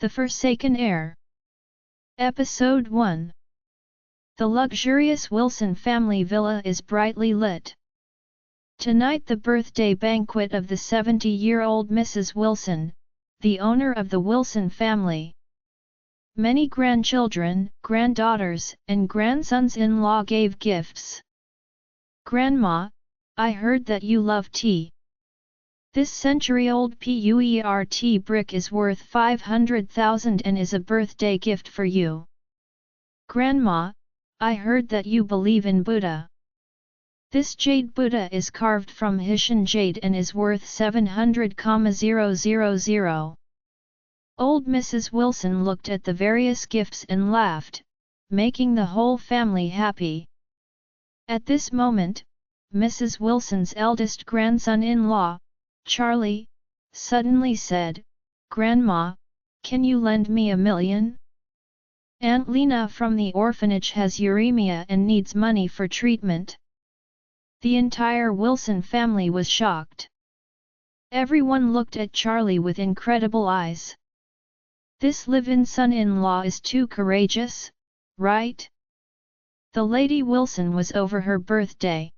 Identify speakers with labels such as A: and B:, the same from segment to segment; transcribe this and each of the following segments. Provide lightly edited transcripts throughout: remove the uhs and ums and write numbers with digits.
A: The Forsaken Heir. Episode 1. The luxurious Wilson family villa is brightly lit. Tonight the birthday banquet of the 70-year-old Mrs. Wilson, the owner of the Wilson family. Many grandchildren, granddaughters, and grandsons-in-law gave gifts. Grandma, I heard that you love tea. This century-old PUERT brick is worth 500,000 and is a birthday gift for you. Grandma, I heard that you believe in Buddha. This jade Buddha is carved from Hessian jade and is worth 700,000. Old Mrs. Wilson looked at the various gifts and laughed, making the whole family happy. At this moment, Mrs. Wilson's eldest grandson-in-law, Charlie, suddenly said, "Grandma, can you lend me $1 million? Aunt Lena from the orphanage has uremia and needs money for treatment." The entire Wilson family was shocked. Everyone looked at Charlie with incredible eyes. This live-in son-in-law is too courageous, right? The Lady Wilson was over her birthday.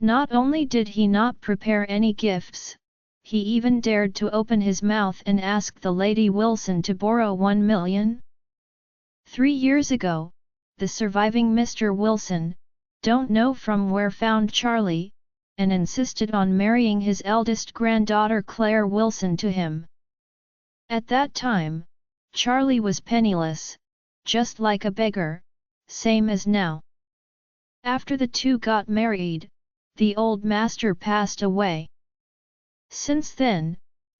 A: Not only did he not prepare any gifts, he even dared to open his mouth and ask the Lady Wilson to borrow $1 million. 3 years ago, the surviving Mr. Wilson, don't know from where, found Charlie, and insisted on marrying his eldest granddaughter Claire Wilson to him. At that time, Charlie was penniless, just like a beggar, same as now. After the two got married, the old master passed away. Since then,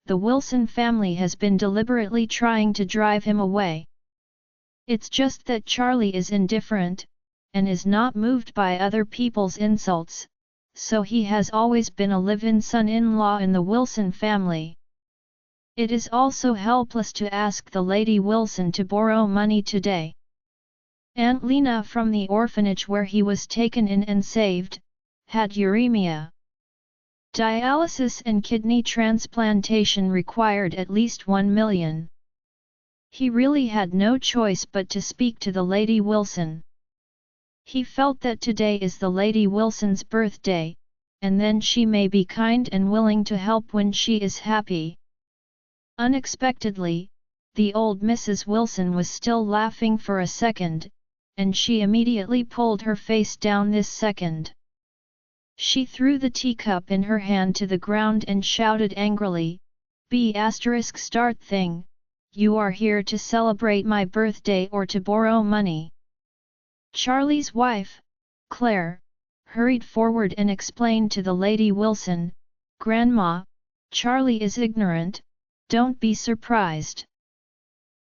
A: the Wilson family has been deliberately trying to drive him away. It's just that Charlie is indifferent, and is not moved by other people's insults, so he has always been a live-in son-in-law in the Wilson family. It is also helpless to ask the Lady Wilson to borrow money today. Aunt Lena from the orphanage where he was taken in and saved, had uremia. Dialysis and kidney transplantation required at least $1 million. He really had no choice but to speak to the Lady Wilson. He felt that today is the Lady Wilson's birthday, and then she may be kind and willing to help when she is happy. Unexpectedly, the old Mrs. Wilson was still laughing for a second, and she immediately pulled her face down this second. She threw the teacup in her hand to the ground and shouted angrily, "Start thing, you are here to celebrate my birthday or to borrow money?" Charlie's wife, Claire, hurried forward and explained to the Lady Wilson, "Grandma, Charlie is ignorant, don't be surprised."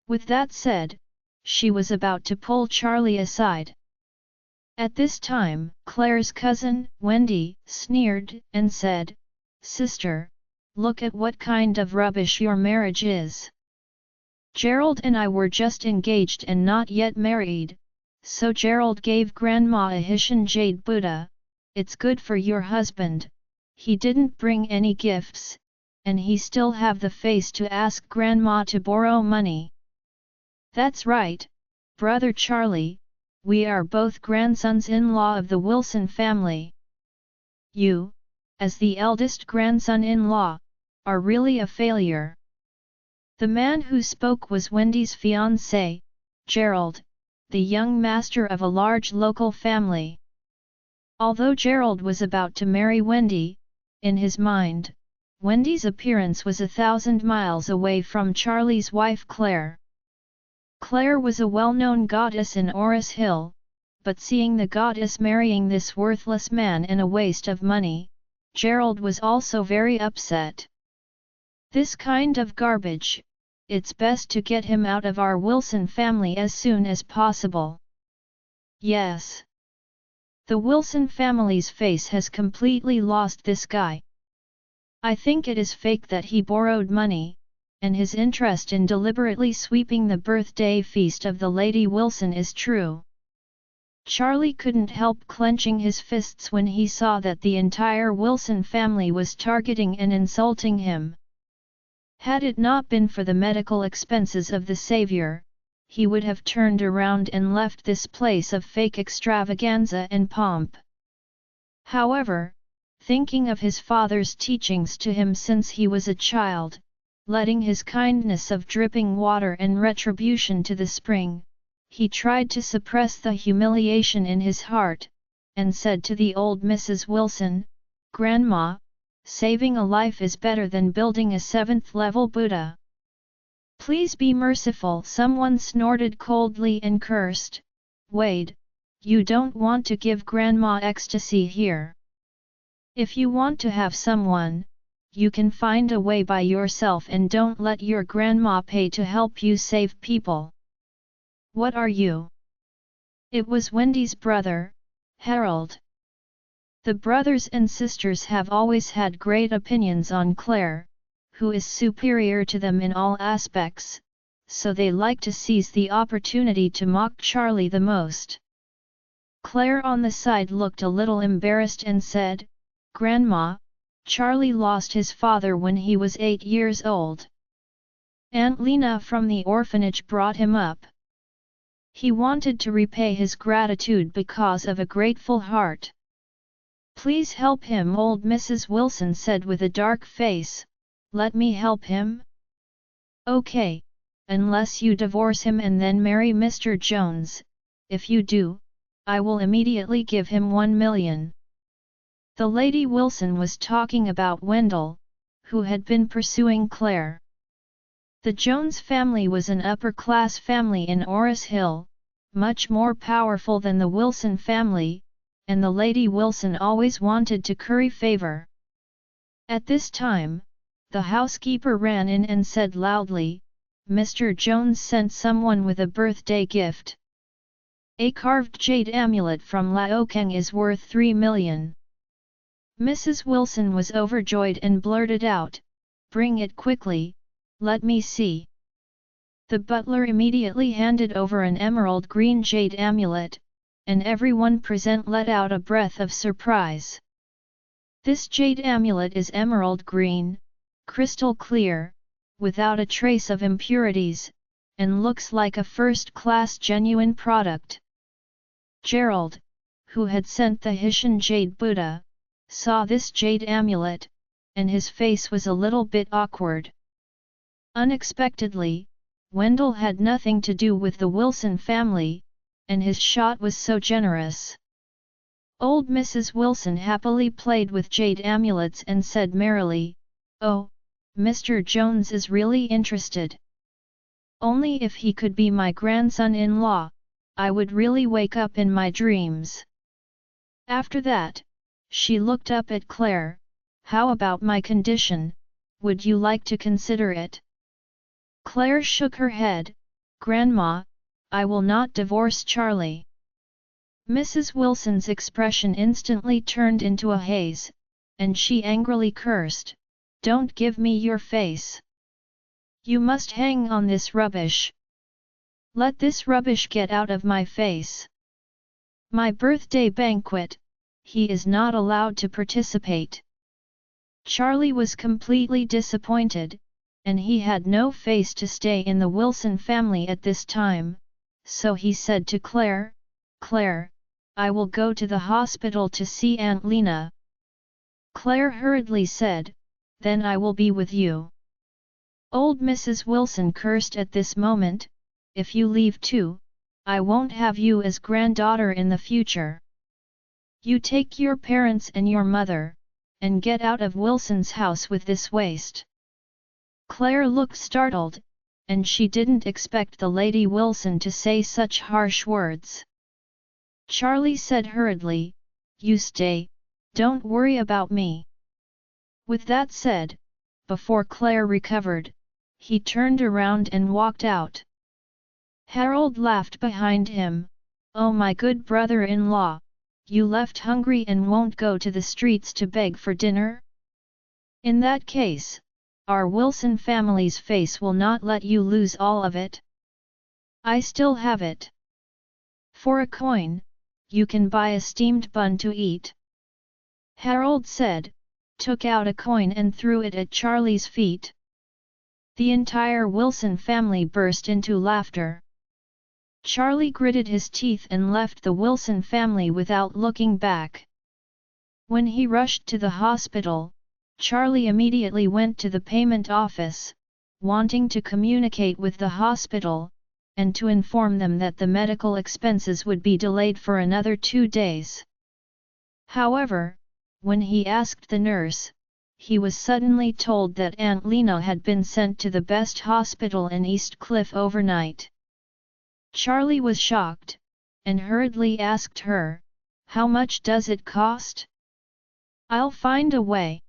A: With that said, she was about to pull Charlie aside. At this time, Claire's cousin, Wendy, sneered and said, "Sister, look at what kind of rubbish your marriage is. Gerald and I were just engaged and not yet married, so Gerald gave Grandma a Hessian jade Buddha. It's good for your husband, he didn't bring any gifts, and he still have the face to ask Grandma to borrow money." "That's right, brother Charlie. We are both grandsons-in-law of the Wilson family. You, as the eldest grandson-in-law, are really a failure." The man who spoke was Wendy's fiancé, Gerald, the young master of a large local family. Although Gerald was about to marry Wendy, in his mind, Wendy's appearance was 1,000 miles away from Charlie's wife Claire. Claire was a well-known goddess in Oris Hill, but seeing the goddess marrying this worthless man and a waste of money, Gerald was also very upset. "This kind of garbage, it's best to get him out of our Wilson family as soon as possible." Yes. The Wilson family's face has completely lost this guy. I think it is fake that he borrowed money, and his interest in deliberately sweeping the birthday feast of the Lady Wilson is true. Charlie couldn't help clenching his fists when he saw that the entire Wilson family was targeting and insulting him. Had it not been for the medical expenses of the savior, he would have turned around and left this place of fake extravaganza and pomp. However, thinking of his father's teachings to him since he was a child, letting his kindness of dripping water and retribution to the spring, he tried to suppress the humiliation in his heart, and said to the old Mrs. Wilson, "Grandma, saving a life is better than building a 7th-level Buddha. Please be merciful." Someone snorted coldly and cursed, "Wade, you don't want to give Grandma ecstasy here. If you want to have someone, you can find a way by yourself and don't let your grandma pay to help you save people." "What are you?" It was Wendy's brother, Harold. The brothers and sisters have always had great opinions on Claire, who is superior to them in all aspects, so they like to seize the opportunity to mock Charlie the most. Claire on the side looked a little embarrassed and said, "Grandma, Charlie lost his father when he was 8 years old. Aunt Lena from the orphanage brought him up. He wanted to repay his gratitude because of a grateful heart. Please help him." Old Mrs. Wilson said with a dark face, "Let me help him?" "Okay, unless you divorce him and then marry Mr. Jones. If you do, I will immediately give him 1 million. The Lady Wilson was talking about Wendell, who had been pursuing Claire. The Jones family was an upper-class family in Orris Hill, much more powerful than the Wilson family, and the Lady Wilson always wanted to curry favor. At this time, the housekeeper ran in and said loudly, "Mr. Jones sent someone with a birthday gift. A carved jade amulet from Laokang is worth 3 million. Mrs. Wilson was overjoyed and blurted out, "Bring it quickly, let me see." The butler immediately handed over an emerald green jade amulet, and everyone present let out a breath of surprise. This jade amulet is emerald green, crystal clear, without a trace of impurities, and looks like a first-class genuine product. Gerald, who had sent the Hessian jade Buddha, saw this jade amulet, and his face was a little bit awkward. Unexpectedly, Wendell had nothing to do with the Wilson family, and his shot was so generous. Old Mrs. Wilson happily played with jade amulets and said merrily, "Oh, Mr. Jones is really interested. Only if he could be my grandson-in-law, I would really wake up in my dreams." After that, she looked up at Claire, "How about my condition, would you like to consider it?" Claire shook her head, "Grandma, I will not divorce Charlie." Mrs. Wilson's expression instantly turned into a haze, and she angrily cursed, "Don't give me your face. You must hang on this rubbish. Let this rubbish get out of my face. My birthday banquet, he is not allowed to participate." Charlie was completely disappointed, and he had no face to stay in the Wilson family at this time, so he said to Claire, "Claire, I will go to the hospital to see Aunt Lena." Claire hurriedly said, "Then I will be with you." Old Mrs. Wilson cursed at this moment, "If you leave too, I won't have you as granddaughter in the future. You take your parents and your mother, and get out of Wilson's house with this waste." Claire looked startled, and she didn't expect the Lady Wilson to say such harsh words. Charlie said hurriedly, "You stay, don't worry about me." With that said, before Claire recovered, he turned around and walked out. Harold laughed behind him, "Oh my good brother-in-law, you left hungry and won't go to the streets to beg for dinner? In that case, our Wilson family's face will not let you lose all of it. I still have it. For a coin, you can buy a steamed bun to eat." Harold said, took out a coin and threw it at Charlie's feet. The entire Wilson family burst into laughter. Charlie gritted his teeth and left the Wilson family without looking back. When he rushed to the hospital, Charlie immediately went to the payment office, wanting to communicate with the hospital, and to inform them that the medical expenses would be delayed for another 2 days. However, when he asked the nurse, he was suddenly told that Aunt Lena had been sent to the best hospital in East Cliff overnight. Charlie was shocked, and hurriedly asked her, "How much does it cost?" "I'll find a way."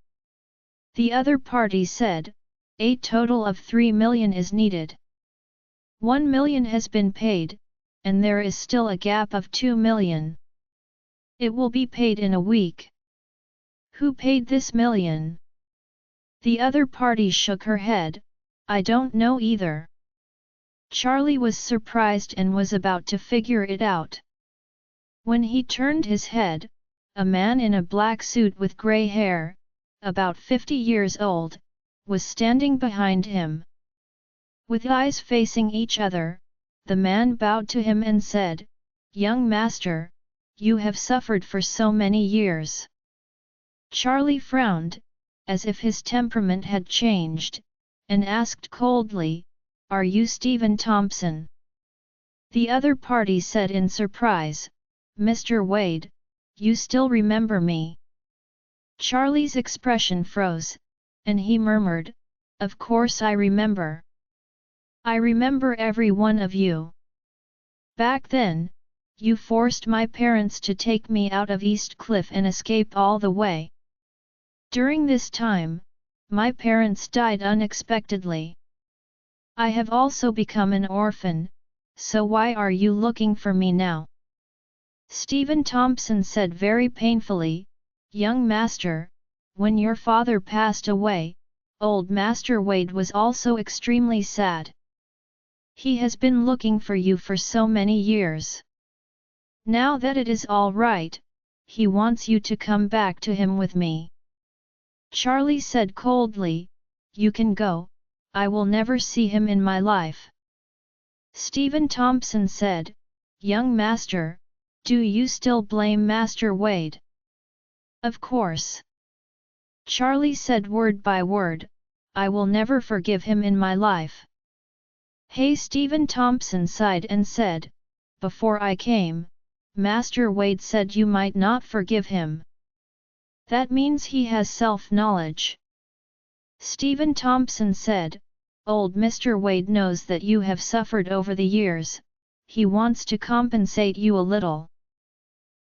A: The other party said, "A total of 3 million is needed. 1 million has been paid, and there is still a gap of 2 million. It will be paid in a week." "Who paid this million?" The other party shook her head, "I don't know either." Charlie was surprised and was about to figure it out. When he turned his head, a man in a black suit with grey hair, about 50 years old, was standing behind him. With eyes facing each other, the man bowed to him and said, "Young master, you have suffered for so many years." Charlie frowned, as if his temperament had changed, and asked coldly, "Are you Stephen Thompson?" The other party said in surprise, "Mr. Wade, you still remember me?" Charlie's expression froze, and he murmured, "Of course I remember. I remember every one of you. Back then, you forced my parents to take me out of East Cliff and escape all the way. During this time, my parents died unexpectedly. I have also become an orphan, so why are you looking for me now?" Stephen Thompson said very painfully, "Young master, when your father passed away, old Master Wade was also extremely sad. He has been looking for you for so many years. Now that it is all right, he wants you to come back to him with me." Charlie said coldly, "You can go, I will never see him in my life." Stephen Thompson said, "Young master, do you still blame Master Wade?" "Of course." Charlie said word by word, "I will never forgive him in my life." Hey, Stephen Thompson sighed and said, "Before I came, Master Wade said you might not forgive him. That means he has self-knowledge." Stephen Thompson said, "Old Mr. Wade knows that you have suffered over the years, he wants to compensate you a little.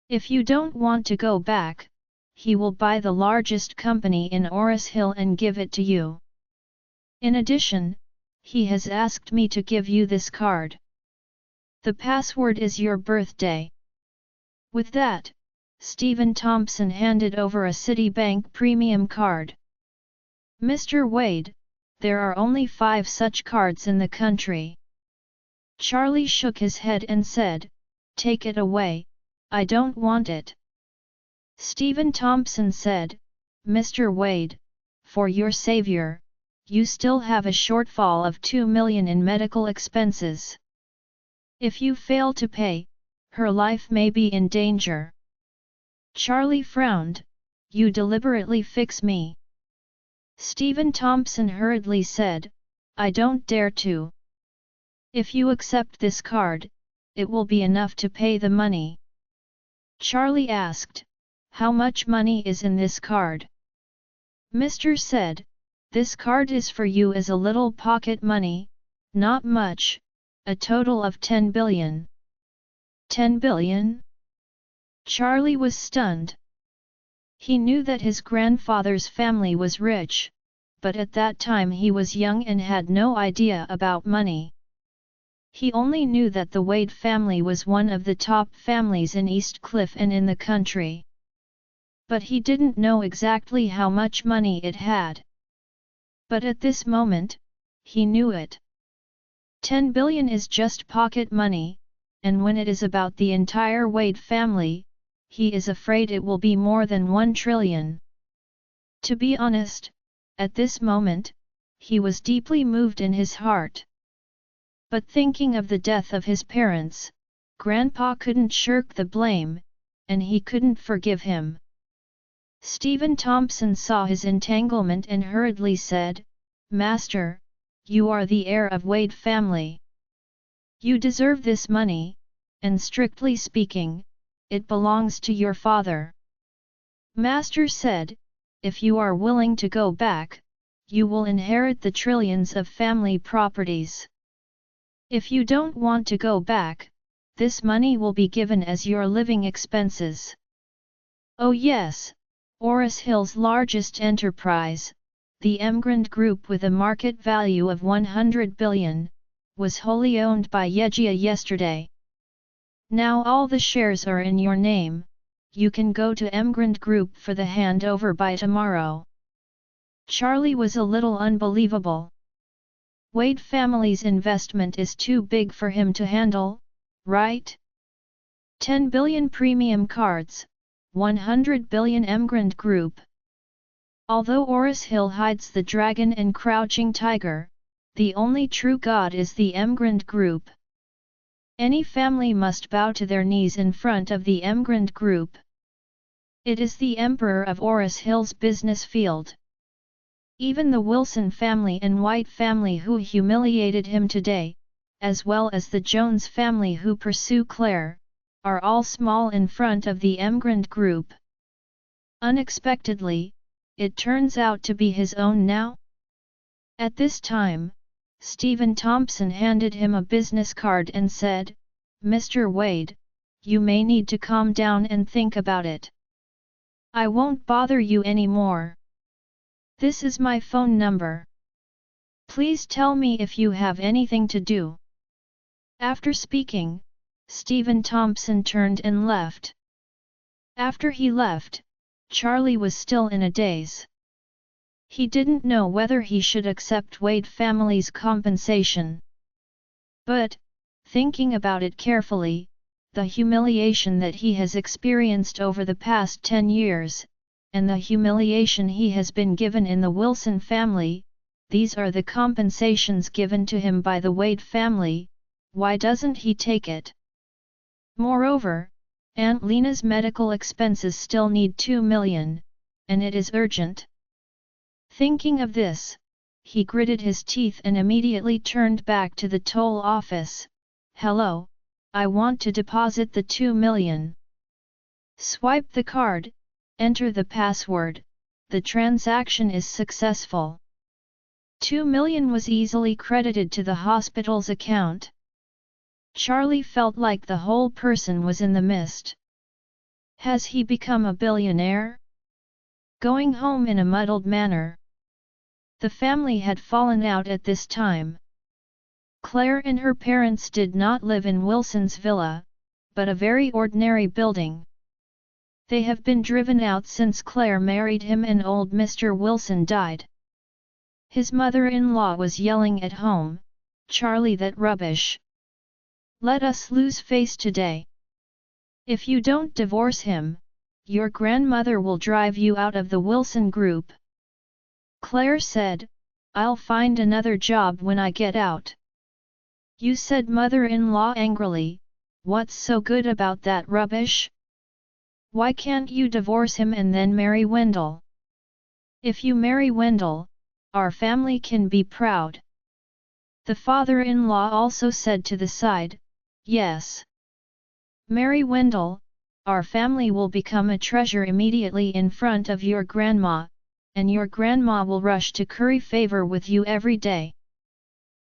A: If you don't want to go back, he will buy the largest company in Oris Hill and give it to you. In addition, he has asked me to give you this card. The password is your birthday." With that, Stephen Thompson handed over a Citibank premium card. "Mr. Wade, there are only 5 such cards in the country." Charlie shook his head and said, "Take it away, I don't want it." Stephen Thompson said, "Mr. Wade, for your savior, you still have a shortfall of 2 million in medical expenses. If you fail to pay, her life may be in danger." Charlie frowned, "You deliberately fix me." Stephen Thompson hurriedly said, "I don't dare to. If you accept this card, it will be enough to pay the money." Charlie asked, "How much money is in this card?" Mr. said, "This card is for you as a little pocket money, not much, a total of 10 billion. 10 billion? Charlie was stunned. He knew that his grandfather's family was rich, but at that time he was young and had no idea about money. He only knew that the Wade family was one of the top families in East Cliff and in the country. But he didn't know exactly how much money it had. But at this moment, he knew it. 10 billion is just pocket money, and when it is about the entire Wade family, he is afraid it will be more than 1 trillion. To be honest, at this moment, he was deeply moved in his heart. But thinking of the death of his parents, Grandpa couldn't shirk the blame, and he couldn't forgive him. Stephen Thompson saw his entanglement and hurriedly said, "Master, you are the heir of Wade family. You deserve this money, and strictly speaking, it belongs to your father." Master said, "If you are willing to go back, you will inherit the trillions of family properties. If you don't want to go back, this money will be given as your living expenses." Oh yes, Oris Hill's largest enterprise, the Emrand Group with a market value of 100 billion, was wholly owned by Yejia yesterday. Now all the shares are in your name, you can go to Emrand Group for the handover by tomorrow. Charlie was a little unbelievable. Wade family's investment is too big for him to handle, right? 10 billion premium cards, 100 billion Emrand Group. Although Oris Hill hides the dragon and crouching tiger, the only true god is the Emrand Group. Any family must bow to their knees in front of the Emrand Group. It is the emperor of Oris Hill's business field. Even the Wilson family and White family who humiliated him today, as well as the Jones family who pursue Claire, are all small in front of the Emrand Group. Unexpectedly, it turns out to be his own now? At this time, Stephen Thompson handed him a business card and said, "Mr. Wade, you may need to calm down and think about it. I won't bother you anymore. This is my phone number. Please tell me if you have anything to do." After speaking, Stephen Thompson turned and left. After he left, Charlie was still in a daze. He didn't know whether he should accept Wade family's compensation. But, thinking about it carefully, the humiliation that he has experienced over the past 10 years, and the humiliation he has been given in the Wilson family, these are the compensations given to him by the Wade family, why doesn't he take it? Moreover, Aunt Lena's medical expenses still need 2 million, and it is urgent. Thinking of this, he gritted his teeth and immediately turned back to the toll office. "Hello, I want to deposit the 2 million. Swipe the card, enter the password, the transaction is successful." 2 million was easily credited to the hospital's account. Charlie felt like the whole person was in the mist. Has he become a billionaire? Going home in a muddled manner. The family had fallen out at this time. Claire and her parents did not live in Wilson's villa, but a very ordinary building. They have been driven out since Claire married him and old Mr. Wilson died. His mother-in-law was yelling at home, "Charlie, that rubbish! Let us lose face today. If you don't divorce him, your grandmother will drive you out of the Wilson Group." Claire said, "I'll find another job when I get out." "You," said mother-in-law angrily, "what's so good about that rubbish? Why can't you divorce him and then marry Wendell? If you marry Wendell, our family can be proud." The father-in-law also said to the side, "Yes. Marry Wendell, our family will become a treasure immediately in front of your grandma, and your grandma will rush to curry favor with you every day."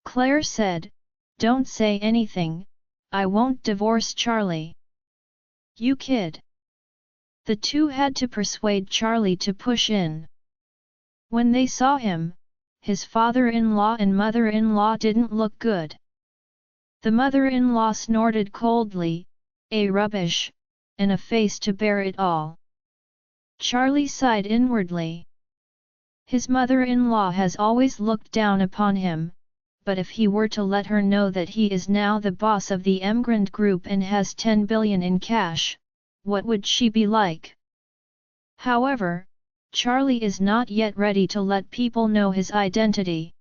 A: Claire said, "Don't say anything, I won't divorce Charlie." "You kid." The two had to persuade Charlie to push in. When they saw him, his father-in-law and mother-in-law didn't look good. The mother-in-law snorted coldly, "A rubbish, and a face to bear it all." Charlie sighed inwardly. His mother-in-law has always looked down upon him, but if he were to let her know that he is now the boss of the Emrand Group and has 10 billion in cash, what would she be like? However, Charlie is not yet ready to let people know his identity.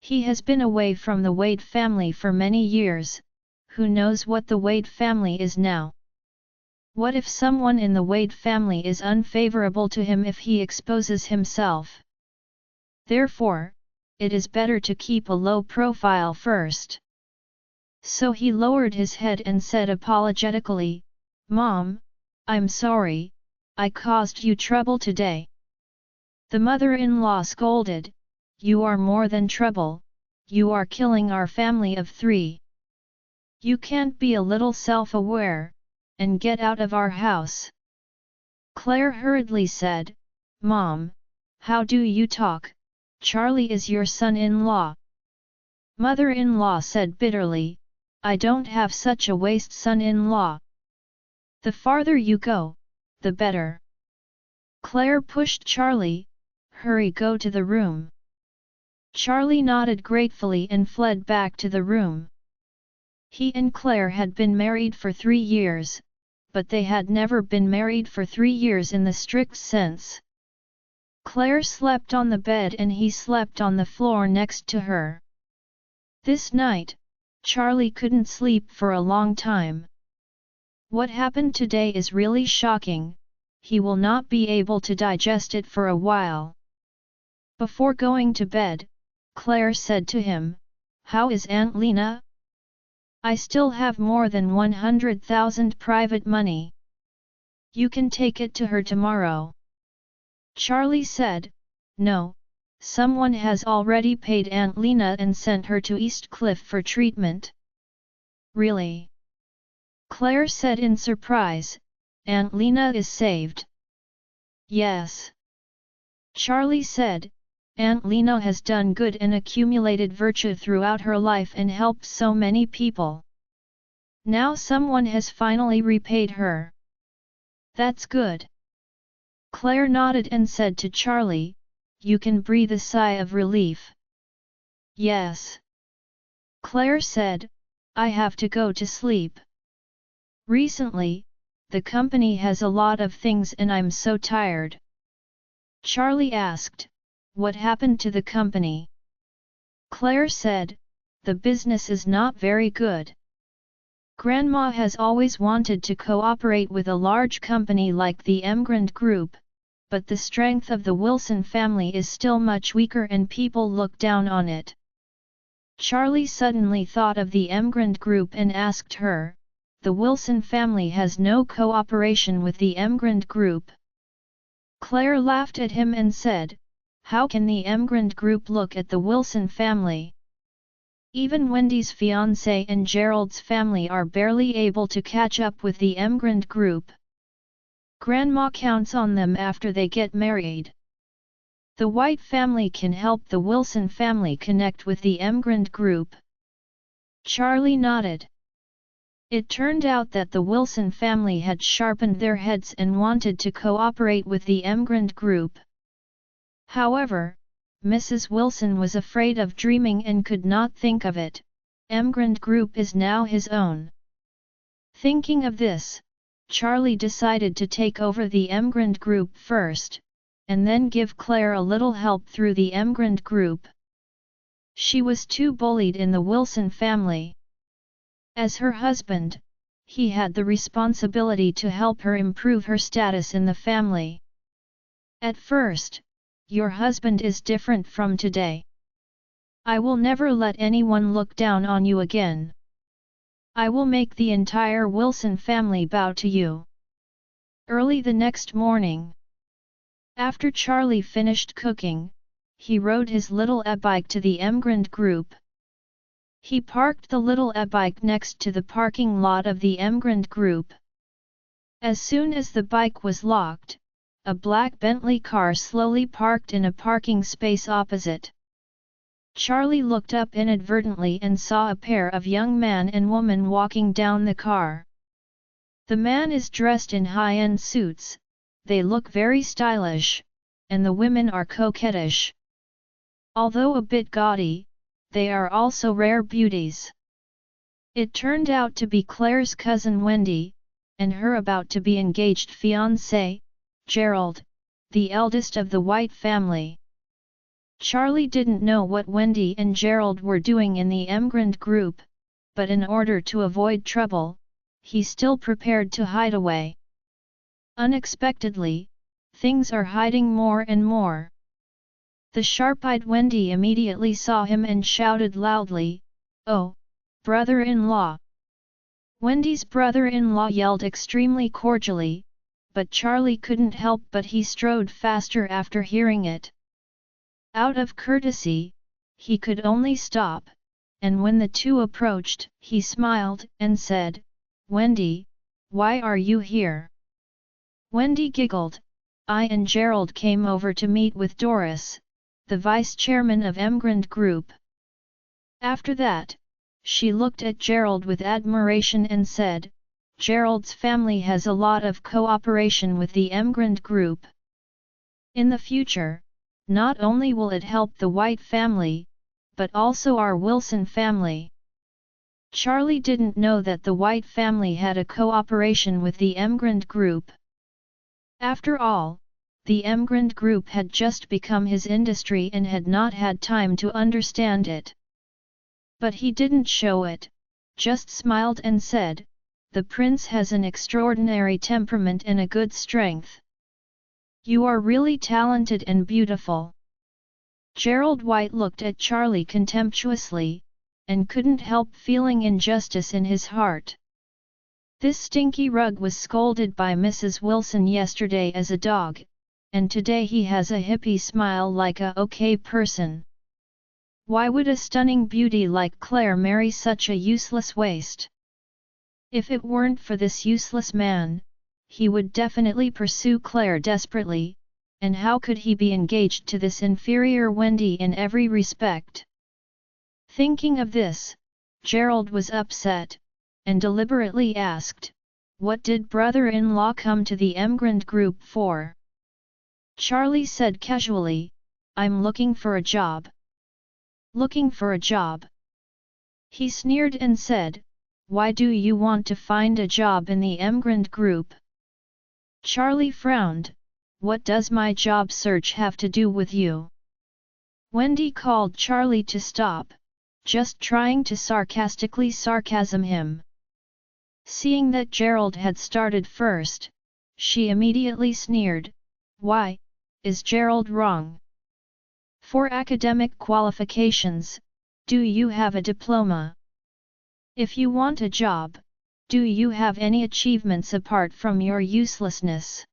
A: He has been away from the Wade family for many years, who knows what the Wade family is now? What if someone in the Wade family is unfavorable to him if he exposes himself? Therefore, it is better to keep a low profile first. So he lowered his head and said apologetically, "Mom, I'm sorry, I caused you trouble today." The mother-in-law scolded, "You are more than trouble, you are killing our family of 3. You can't be a little self-aware, and get out of our house." Claire hurriedly said, "Mom, how do you talk? Charlie is your son-in-law." Mother-in-law said bitterly, "I don't have such a waste son-in-law. The farther you go, the better." Claire pushed Charlie, "Hurry, go to the room." Charlie nodded gratefully and fled back to the room. He and Claire had been married for 3 years, but they had never been married for 3 years in the strict sense. Claire slept on the bed and he slept on the floor next to her. This night, Charlie couldn't sleep for a long time. What happened today is really shocking, he will not be able to digest it for a while. Before going to bed, Claire said to him, "How is Aunt Lena? I still have more than 100,000 private money. You can take it to her tomorrow." Charlie said, "No, someone has already paid Aunt Lena and sent her to East Cliff for treatment." "Really?" Claire said in surprise, "Aunt Lena is saved?" "Yes." Charlie said, "Aunt Lena has done good and accumulated virtue throughout her life and helped so many people. Now someone has finally repaid her. That's good." Claire nodded and said to Charlie, "You can breathe a sigh of relief." "Yes." Claire said, "I have to go to sleep. Recently, the company has a lot of things and I'm so tired." Charlie asked, "What happened to the company?" Claire said, "The business is not very good. Grandma has always wanted to cooperate with a large company like the Emrand Group, but the strength of the Wilson family is still much weaker and people look down on it." Charlie suddenly thought of the Emrand Group and asked her, "The Wilson family has no cooperation with the Emrand Group?" Claire laughed at him and said, "How can the Emrand Group look at the Wilson family? Even Wendy's fiancé and Gerald's family are barely able to catch up with the Emrand Group. Grandma counts on them after they get married. The White family can help the Wilson family connect with the Emrand Group." Charlie nodded. It turned out that the Wilson family had sharpened their heads and wanted to cooperate with the Emrand Group. However, Mrs. Wilson was afraid of dreaming and could not think of it. Emrand Group is now his own. Thinking of this, Charlie decided to take over the Emrand Group first, and then give Claire a little help through the Emrand Group. She was too bullied in the Wilson family. As her husband, he had the responsibility to help her improve her status in the family. At first, "Your husband is different from today. I will never let anyone look down on you again. I will make the entire Wilson family bow to you." Early the next morning, after Charlie finished cooking, he rode his little e-bike to the Emrand Group. He parked the little e-bike next to the parking lot of the Emrand Group. As soon as the bike was locked, a black Bentley car slowly parked in a parking space opposite. Charlie looked up inadvertently and saw a pair of young man and woman walking down the car. The man is dressed in high-end suits, they look very stylish, and the women are coquettish. Although a bit gaudy, they are also rare beauties. It turned out to be Claire's cousin Wendy, and her about-to-be engaged fiancé, Gerald, the eldest of the White family. Charlie didn't know what Wendy and Gerald were doing in the Emrand group, but in order to avoid trouble, he still prepared to hide away. Unexpectedly, things are hiding more and more. The sharp-eyed Wendy immediately saw him and shouted loudly, "Oh, brother-in-law!" Wendy's brother-in-law yelled extremely cordially, but Charlie couldn't help but he strode faster after hearing it. Out of courtesy, he could only stop, and when the two approached, he smiled and said, "Wendy, why are you here?" Wendy giggled, "I and Gerald came over to meet with Doris, the vice-chairman of Emrand Group." After that, she looked at Gerald with admiration and said, "Gerald's family has a lot of cooperation with the Emrand Group. In the future, not only will it help the White family, but also our Wilson family." Charlie didn't know that the White family had a cooperation with the Emrand Group. After all, the Emrand Group had just become his industry and had not had time to understand it. But he didn't show it, just smiled and said, "The prince has an extraordinary temperament and a good strength. You are really talented and beautiful." Gerald White looked at Charlie contemptuously, and couldn't help feeling injustice in his heart. This stinky rug was scolded by Mrs. Wilson yesterday as a dog, and today he has a hippie smile like a okay person. Why would a stunning beauty like Claire marry such a useless waste? If it weren't for this useless man, he would definitely pursue Claire desperately, and how could he be engaged to this inferior Wendy in every respect? Thinking of this, Gerald was upset, and deliberately asked, "What did brother-in-law come to the Emrand Group for?" Charlie said casually, "I'm looking for a job." "Looking for a job?" He sneered and said, "Why do you want to find a job in the Emrand Group?" Charlie frowned, "What does my job search have to do with you?" Wendy called Charlie to stop, just trying to sarcastically sarcasm him. Seeing that Gerald had started first, she immediately sneered, "Why, is Gerald wrong? For academic qualifications, do you have a diploma? If you want a job, do you have any achievements apart from your uselessness?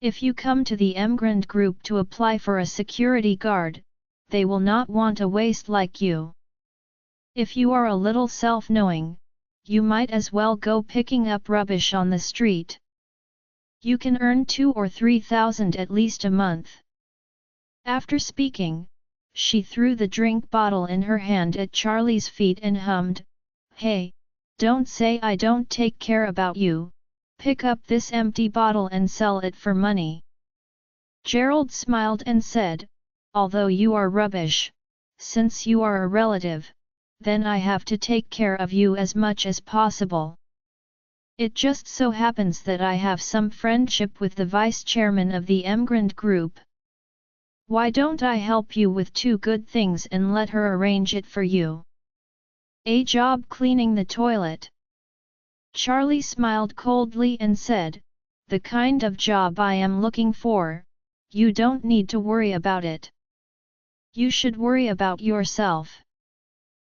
A: If you come to the Emrand Group to apply for a security guard, they will not want a waste like you. If you are a little self-knowing, you might as well go picking up rubbish on the street. You can earn 2,000 or 3,000 at least a month." After speaking, she threw the drink bottle in her hand at Charlie's feet and hummed, "Hey, don't say I don't take care about you, pick up this empty bottle and sell it for money." Gerald smiled and said, "Although you are rubbish, since you are a relative, then I have to take care of you as much as possible. It just so happens that I have some friendship with the vice-chairman of the Emrand Group. Why don't I help you with 2 good things and let her arrange it for you? A job cleaning the toilet." Charlie smiled coldly and said, "The kind of job I am looking for, you don't need to worry about it. You should worry about yourself.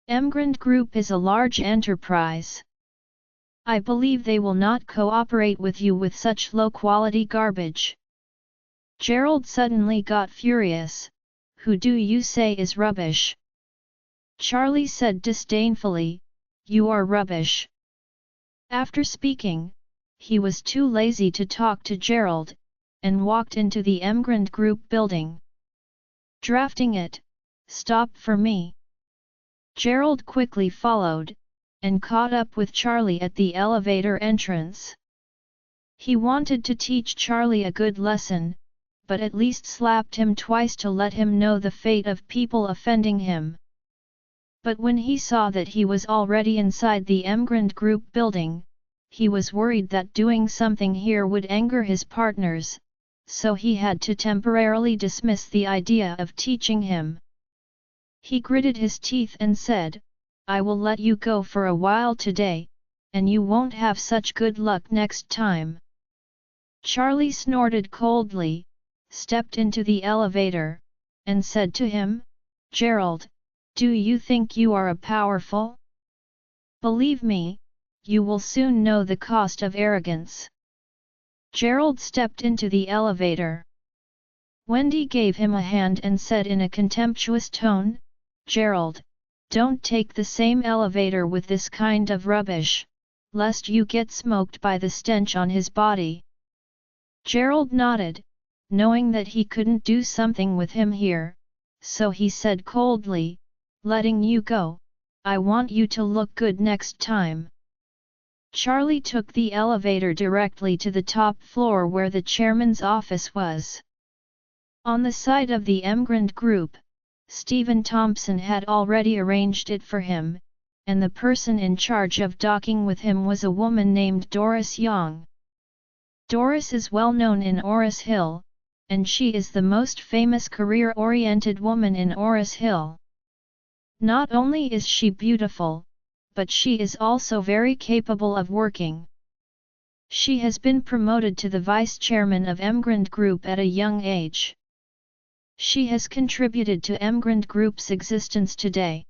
A: Emrand Group is a large enterprise. I believe they will not cooperate with you with such low-quality garbage." Gerald suddenly got furious, "Who do you say is rubbish?" Charlie said disdainfully, "You are rubbish." After speaking, he was too lazy to talk to Gerald, and walked into the Emrand Group building. "Drafting it, stop for me." Gerald quickly followed, and caught up with Charlie at the elevator entrance. He wanted to teach Charlie a good lesson, but at least slapped him twice to let him know the fate of people offending him. But when he saw that he was already inside the Emrand Group building, he was worried that doing something here would anger his partners, so he had to temporarily dismiss the idea of teaching him. He gritted his teeth and said, "I will let you go for a while today, and you won't have such good luck next time." Charlie snorted coldly, stepped into the elevator, and said to him, "Gerald, do you think you are a powerful? Believe me, you will soon know the cost of arrogance." Gerald stepped into the elevator. Wendy gave him a hand and said in a contemptuous tone, "Gerald, don't take the same elevator with this kind of rubbish, lest you get smoked by the stench on his body." Gerald nodded, knowing that he couldn't do something with him here, so he said coldly, "Letting you go, I want you to look good next time." Charlie took the elevator directly to the top floor where the chairman's office was. On the side of the Emrand group, Stephen Thompson had already arranged it for him, and the person in charge of docking with him was a woman named Doris Young. Doris is well known in Oris Hill, and she is the most famous career-oriented woman in Oris Hill. Not only is she beautiful, but she is also very capable of working. She has been promoted to the vice-chairman of Emrand Group at a young age. She has contributed to Emrand Group's existence today.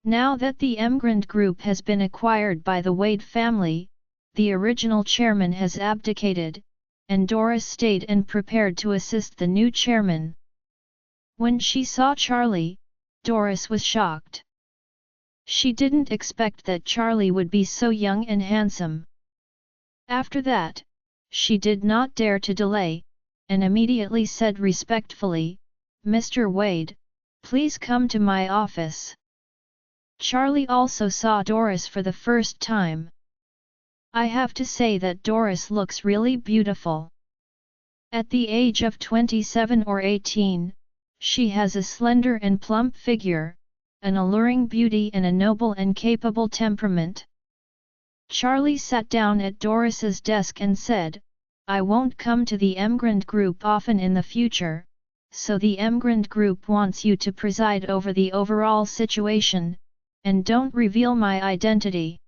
A: Now that the Emrand Group has been acquired by the Wade family, the original chairman has abdicated, and Doris stayed and prepared to assist the new chairman. When she saw Charlie, Doris was shocked. She didn't expect that Charlie would be so young and handsome. After that, she did not dare to delay, and immediately said respectfully, "Mr. Wade, please come to my office." Charlie also saw Doris for the first time. I have to say that Doris looks really beautiful. At the age of 27 or 18, she has a slender and plump figure, an alluring beauty and a noble and capable temperament. Charlie sat down at Doris's desk and said, "I won't come to the Emrand Group often in the future, so the Emrand Group wants you to preside over the overall situation, and don't reveal my identity."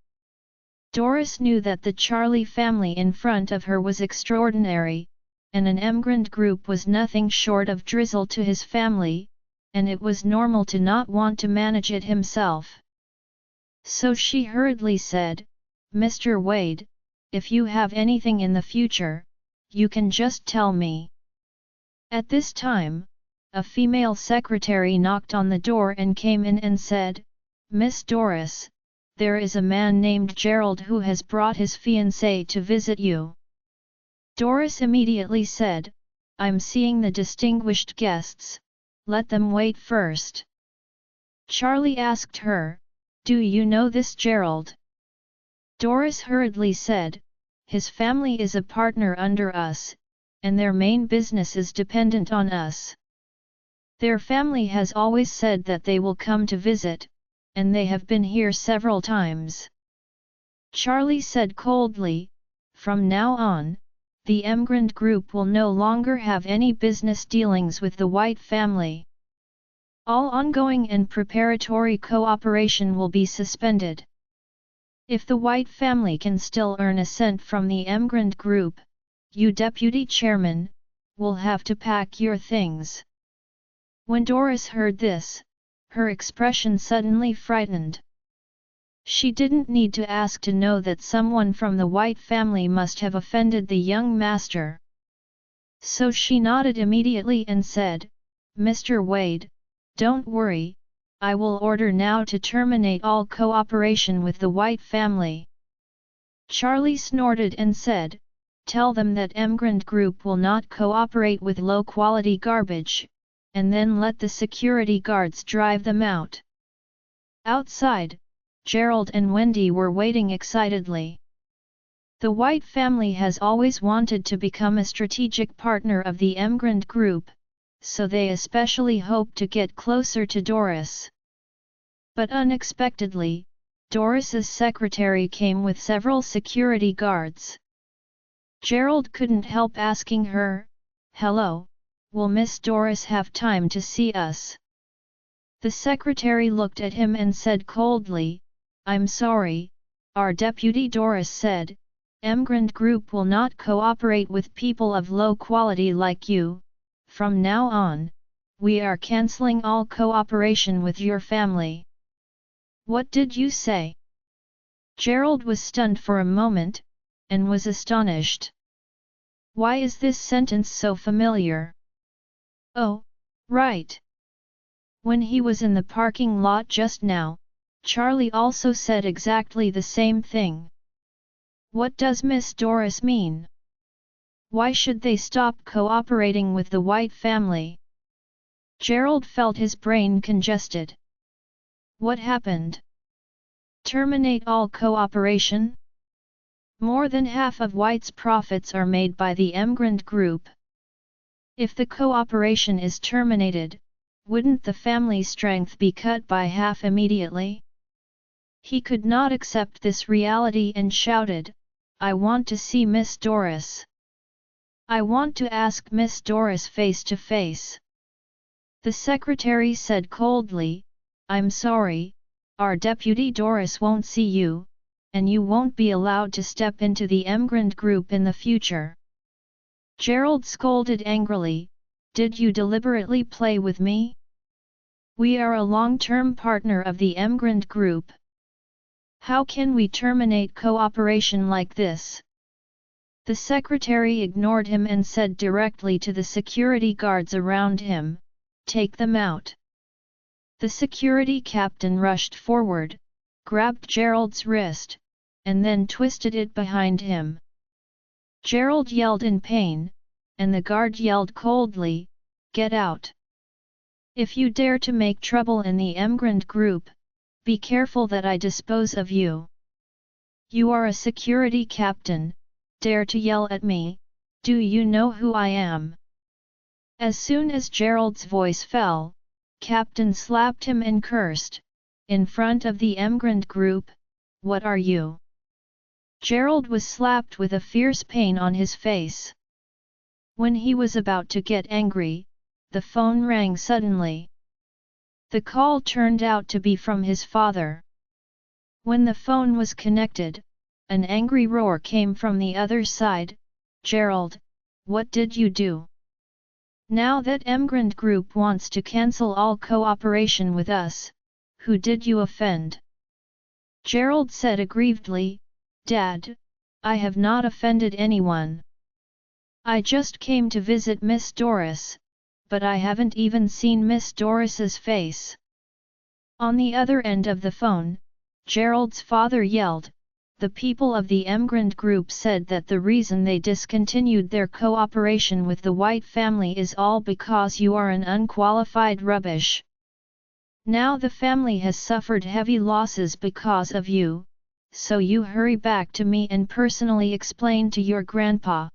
A: Doris knew that the Charlie family in front of her was extraordinary, and an Emrand Group was nothing short of drizzle to his family, and it was normal to not want to manage it himself. So she hurriedly said, "Mr. Wade, if you have anything in the future, you can just tell me." At this time, a female secretary knocked on the door and came in and said, "Miss Doris, there is a man named Gerald who has brought his fiancée to visit you." Doris immediately said, "I'm seeing the distinguished guests, let them wait first." Charlie asked her, "Do you know this Gerald?" Doris hurriedly said, "His family is a partner under us, and their main business is dependent on us. Their family has always said that they will come to visit, and they have been here several times." Charlie said coldly, "From now on, the Emrand Group will no longer have any business dealings with the White family. All ongoing and preparatory cooperation will be suspended. If the White family can still earn a cent from the Emrand Group, you deputy chairman, will have to pack your things." When Doris heard this, her expression suddenly frightened. She didn't need to ask to know that someone from the White family must have offended the young master. So she nodded immediately and said, "Mr. Wade, don't worry, I will order now to terminate all cooperation with the White family." Charlie snorted and said, "Tell them that Emrand Group will not cooperate with low-quality garbage, and then let the security guards drive them out." Outside, Gerald and Wendy were waiting excitedly. The White family has always wanted to become a strategic partner of the Emrand Group, so they especially hoped to get closer to Doris. But unexpectedly, Doris's secretary came with several security guards. Gerald couldn't help asking her, Hello, will Miss Doris have time to see us? The secretary looked at him and said coldly, I'm sorry, our deputy Doris said, Emrand Group will not cooperate with people of low quality like you. From now on, we are cancelling all cooperation with your family. What did you say? Gerald was stunned for a moment, and was astonished. Why is this sentence so familiar? Oh, right. When he was in the parking lot just now, Charlie also said exactly the same thing. What does Miss Doris mean? Why should they stop cooperating with the White family? Gerald felt his brain congested. What happened? Terminate all cooperation? More than half of White's profits are made by the Emrand Group. If the cooperation is terminated, wouldn't the family's strength be cut by half immediately? He could not accept this reality and shouted, I want to see Miss Doris. I want to ask Miss Doris face to face. The secretary said coldly, I'm sorry, our deputy Doris won't see you, and you won't be allowed to step into the Emrand Group in the future. Gerald scolded angrily, did you deliberately play with me? We are a long-term partner of the Emrand Group. How can we terminate cooperation like this? The secretary ignored him and said directly to the security guards around him, take them out. The security captain rushed forward, grabbed Gerald's wrist, and then twisted it behind him. Gerald yelled in pain, and the guard yelled coldly, get out. If you dare to make trouble in the Emrand Group, be careful that I dispose of you. You are a security captain, dare to yell at me, do you know who I am? As soon as Gerald's voice fell, Captain slapped him and cursed, in front of the Emrand Group, what are you? Gerald was slapped with a fierce pain on his face. When he was about to get angry, the phone rang suddenly. The call turned out to be from his father. When the phone was connected, an angry roar came from the other side, Gerald, what did you do? Now that Emrand Group wants to cancel all cooperation with us, who did you offend? Gerald said aggrievedly, Dad, I have not offended anyone. I just came to visit Miss Doris, but I haven't even seen Miss Doris's face. On the other end of the phone, Gerald's father yelled, the people of the Emrand Group said that the reason they discontinued their cooperation with the White family is all because you are an unqualified rubbish. Now the family has suffered heavy losses because of you, so you hurry back to me and personally explain to your grandpa.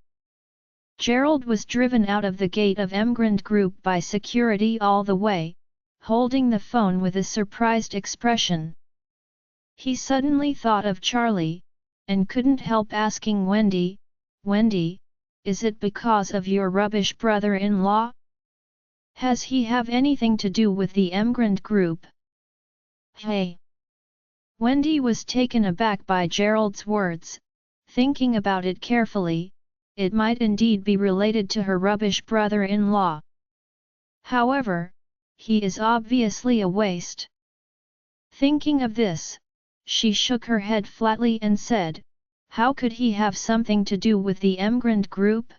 A: Gerald was driven out of the gate of Emrand Group by security all the way, holding the phone with a surprised expression. He suddenly thought of Charlie, and couldn't help asking Wendy, Wendy, is it because of your rubbish brother-in-law? Has he have anything to do with the Emrand Group? Hey! Wendy was taken aback by Gerald's words, thinking about it carefully. It might indeed be related to her rubbish brother-in-law. However, he is obviously a waste. Thinking of this, she shook her head flatly and said, how could he have something to do with the Emrand Group?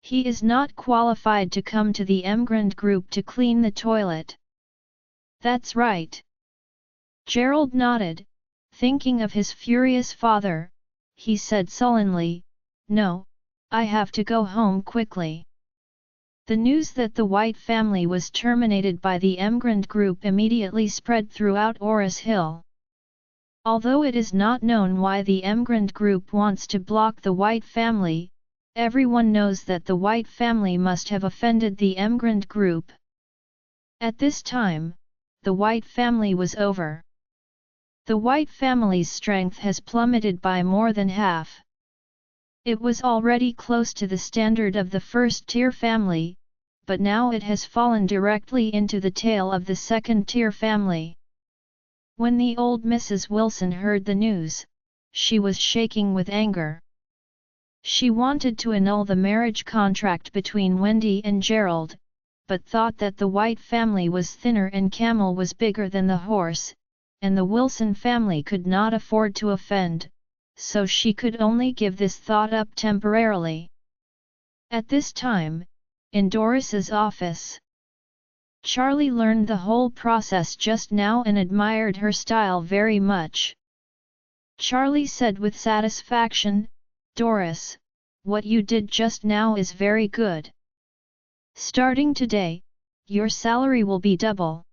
A: He is not qualified to come to the Emrand Group to clean the toilet. That's right. Gerald nodded, thinking of his furious father. He said sullenly, no, I have to go home quickly. The news that the White family was terminated by the Emrand Group immediately spread throughout Oris Hill. Although it is not known why the Emrand Group wants to block the White family, everyone knows that the White family must have offended the Emrand Group. At this time, the White family was over. The White family's strength has plummeted by more than half. It was already close to the standard of the first-tier family, but now it has fallen directly into the tail of the second-tier family. When the old Mrs. Wilson heard the news, she was shaking with anger. She wanted to annul the marriage contract between Wendy and Gerald, but thought that the White family was thinner and camel was bigger than the horse, and the Wilson family could not afford to offend, so she could only give this thought up temporarily. At this time, in Doris's office, Charlie learned the whole process just now and admired her style very much. Charlie said with satisfaction, "Doris, what you did just now is very good. Starting today, your salary will be double."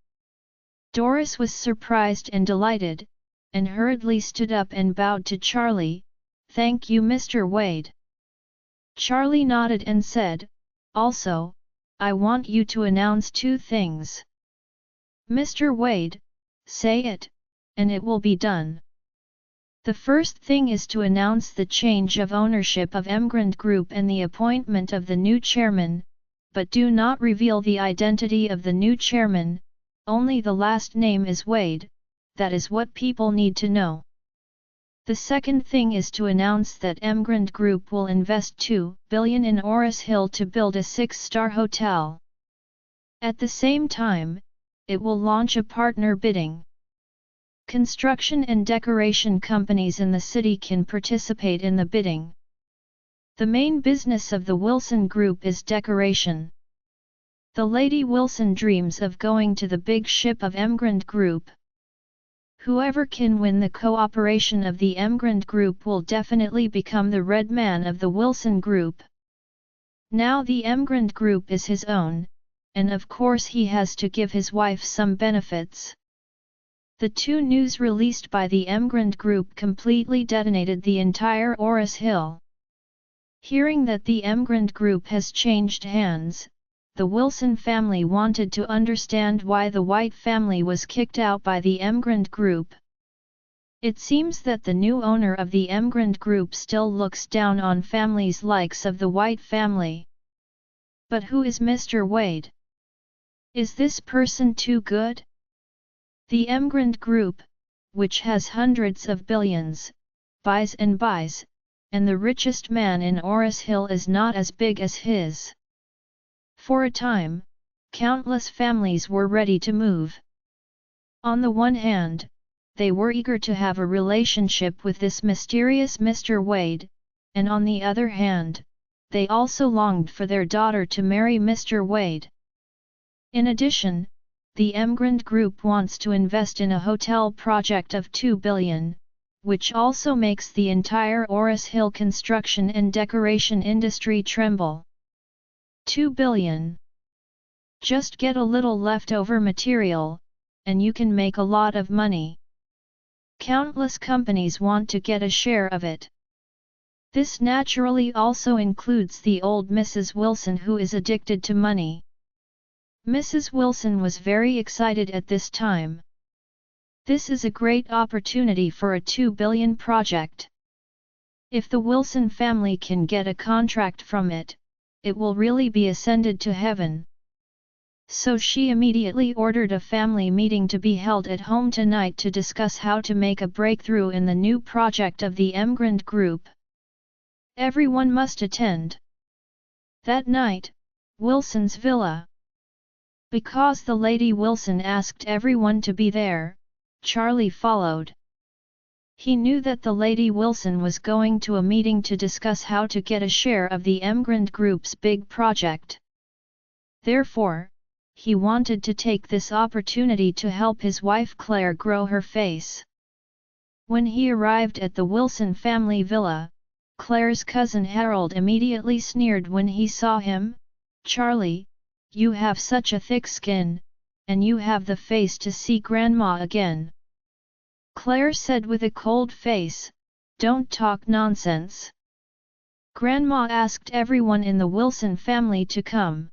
A: Doris was surprised and delighted, and hurriedly stood up and bowed to Charlie, "Thank you, Mr. Wade." Charlie nodded and said, "Also, I want you to announce 2 things." "Mr. Wade, say it, and it will be done." "The first thing is to announce the change of ownership of Emrand Group and the appointment of the new chairman, but do not reveal the identity of the new chairman, only the last name is Wade, that is what people need to know. The second thing is to announce that Emrand Group will invest 2 billion in Oris Hill to build a 6-star hotel. At the same time, it will launch a partner bidding. Construction and decoration companies in the city can participate in the bidding. The main business of the Wilson Group is decoration. The Lady Wilson dreams of going to the big ship of Emrand Group. Whoever can win the cooperation of the Emrand Group will definitely become the Red Man of the Wilson Group. Now the Emrand Group is his own, and of course he has to give his wife some benefits." The 2 news released by the Emrand Group completely detonated the entire Oris Hill. Hearing that the Emrand Group has changed hands, the Wilson family wanted to understand why the White family was kicked out by the Emrand Group. It seems that the new owner of the Emrand Group still looks down on families likes of the White family. But who is Mr. Wade? Is this person too good? The Emrand Group, which has hundreds of billions, buys, and the richest man in Oris Hill is not as big as his. For a time, countless families were ready to move. On the one hand, they were eager to have a relationship with this mysterious Mr. Wade, and on the other hand, they also longed for their daughter to marry Mr. Wade. In addition, the Emrand Group wants to invest in a hotel project of 2 billion, which also makes the entire Oris Hill construction and decoration industry tremble. 2 billion. Just get a little leftover material, and you can make a lot of money. Countless companies want to get a share of it. This naturally also includes the old Mrs. Wilson, who is addicted to money. Mrs. Wilson was very excited at this time. This is a great opportunity for a 2 billion project. If the Wilson family can get a contract from it, it will really be ascended to heaven. So she immediately ordered a family meeting to be held at home tonight to discuss how to make a breakthrough in the new project of the Emrand Group. Everyone must attend. That night, Wilson's villa. Because the Lady Wilson asked everyone to be there, Charlie followed. He knew that the Lady Wilson was going to a meeting to discuss how to get a share of the Emrand Group's big project. Therefore, he wanted to take this opportunity to help his wife Claire grow her face. When he arrived at the Wilson family villa, Claire's cousin Harold immediately sneered when he saw him. "Charlie, you have such a thick skin, and you have the face to see Grandma again." Claire said with a cold face, "Don't talk nonsense. Grandma asked everyone in the Wilson family to come.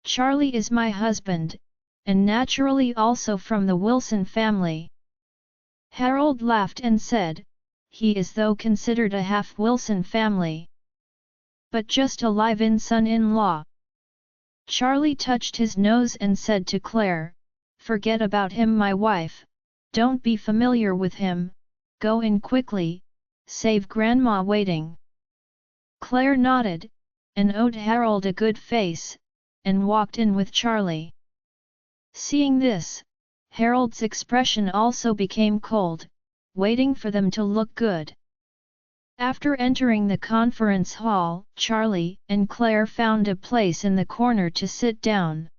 A: Charlie is my husband, and naturally also from the Wilson family." Harold laughed and said, he is though considered a half-Wilson family. But just a live-in son-in-law. Charlie touched his nose and said to Claire, "Forget about him, my wife, don't be familiar with him, go in quickly, save Grandma waiting." Claire nodded, and owed Harold a good face, and walked in with Charlie. Seeing this, Harold's expression also became cold, waiting for them to look good. After entering the conference hall, Charlie and Claire found a place in the corner to sit down.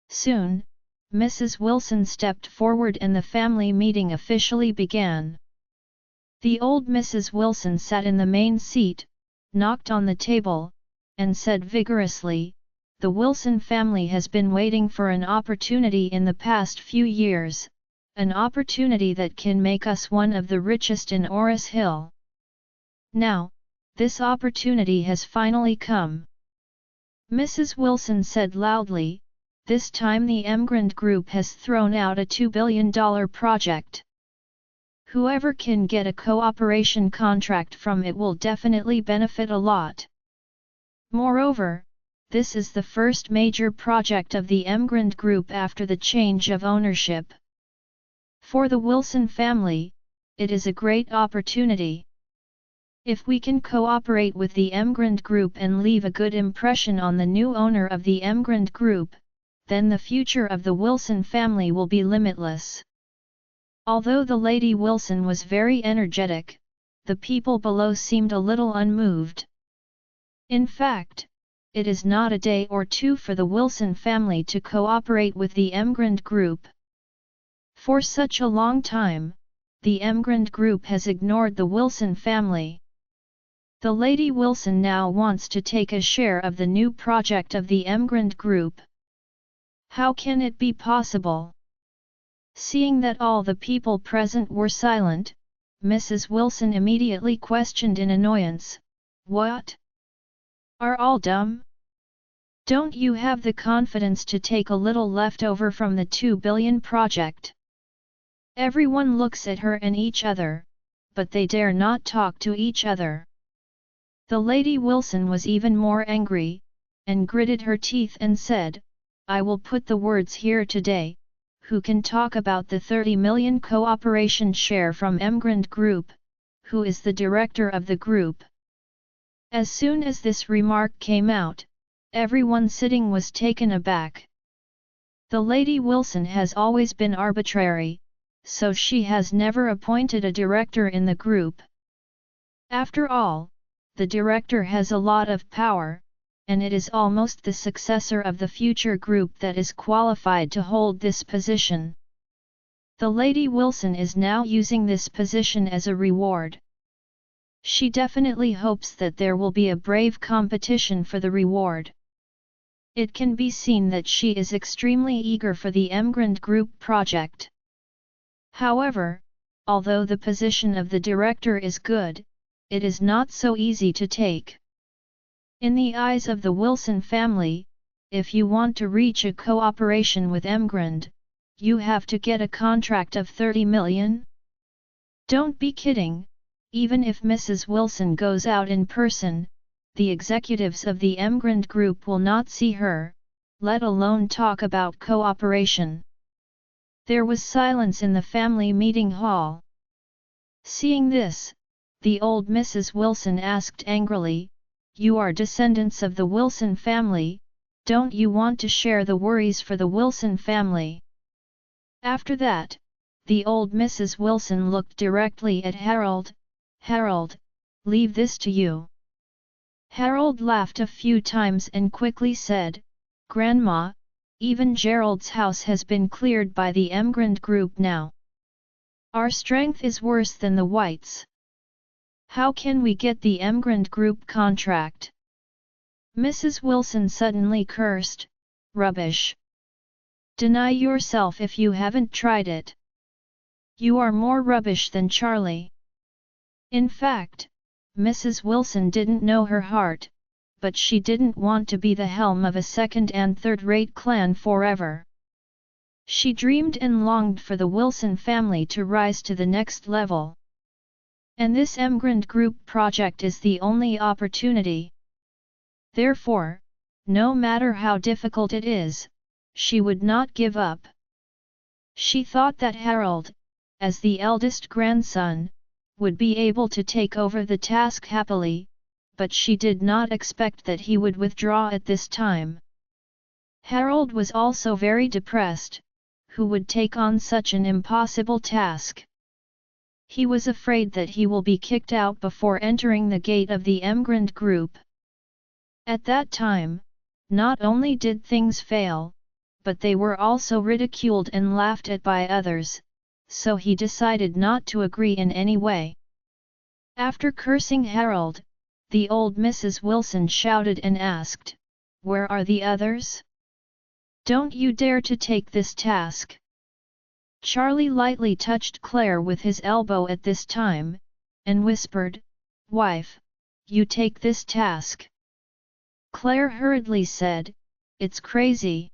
A: Soon, Mrs. Wilson stepped forward and the family meeting officially began. The old Mrs. Wilson sat in the main seat, knocked on the table, and said vigorously, "The Wilson family has been waiting for an opportunity in the past few years, an opportunity that can make us one of the richest in Oris Hill. Now, this opportunity has finally come." Mrs. Wilson said loudly, "This time the Emrand Group has thrown out a $2 billion project. Whoever can get a cooperation contract from it will definitely benefit a lot. Moreover, this is the first major project of the Emrand Group after the change of ownership. For the Wilson family, it is a great opportunity. If we can cooperate with the Emrand Group and leave a good impression on the new owner of the Emrand Group, then the future of the Wilson family will be limitless." Although the Lady Wilson was very energetic, the people below seemed a little unmoved. In fact, it is not a day or two for the Wilson family to cooperate with the Emrand Group. For such a long time, the Emrand Group has ignored the Wilson family. The Lady Wilson now wants to take a share of the new project of the Emrand Group. How can it be possible? Seeing that all the people present were silent, Mrs. Wilson immediately questioned in annoyance, "What? Are all dumb? Don't you have the confidence to take a little leftover from the $2 billion project?" Everyone looks at her and each other, but they dare not talk to each other. The Lady Wilson was even more angry, and gritted her teeth and said, "I will put the words here today. Who can talk about the 30 million cooperation share from Emrand Group? Who is the director of the group?" As soon as this remark came out, everyone sitting was taken aback. The Lady Wilson has always been arbitrary, so she has never appointed a director in the group. After all, the director has a lot of power, and it is almost the successor of the future group that is qualified to hold this position. The Lady Wilson is now using this position as a reward. She definitely hopes that there will be a brave competition for the reward. It can be seen that she is extremely eager for the Emrand Group project. However, although the position of the director is good, it is not so easy to take. In the eyes of the Wilson family, if you want to reach a cooperation with Emrand, you have to get a contract of 30 million? Don't be kidding. Even if Mrs. Wilson goes out in person, the executives of the Emrand Group will not see her, let alone talk about cooperation. There was silence in the family meeting hall. Seeing this, the old Mrs. Wilson asked angrily, "You are descendants of the Wilson family, don't you want to share the worries for the Wilson family?" After that, the old Mrs. Wilson looked directly at Harold. "Harold, leave this to you." Harold laughed a few times and quickly said, "Grandma, even Gerald's house has been cleared by the Emrand Group now. Our strength is worse than the Whites. How can we get the Emrand Group contract?" Mrs. Wilson suddenly cursed, "Rubbish! Deny yourself if you haven't tried it. You are more rubbish than Charlie." In fact, Mrs. Wilson didn't know her heart, but she didn't want to be the helm of a second- and third-rate clan forever. She dreamed and longed for the Wilson family to rise to the next level. And this Emrand group project is the only opportunity. Therefore, no matter how difficult it is, she would not give up. She thought that Harold, as the eldest grandson, would be able to take over the task happily, but she did not expect that he would withdraw at this time. Harold was also very depressed. Who would take on such an impossible task? He was afraid that he will be kicked out before entering the gate of the Emrand group. At that time, not only did things fail, but they were also ridiculed and laughed at by others, so he decided not to agree in any way. After cursing Harold, the old Mrs. Wilson shouted and asked, "Where are the others? Don't you dare to take this task." Charlie lightly touched Claire with his elbow at this time, and whispered, "Wife, you take this task." Claire hurriedly said, "It's crazy.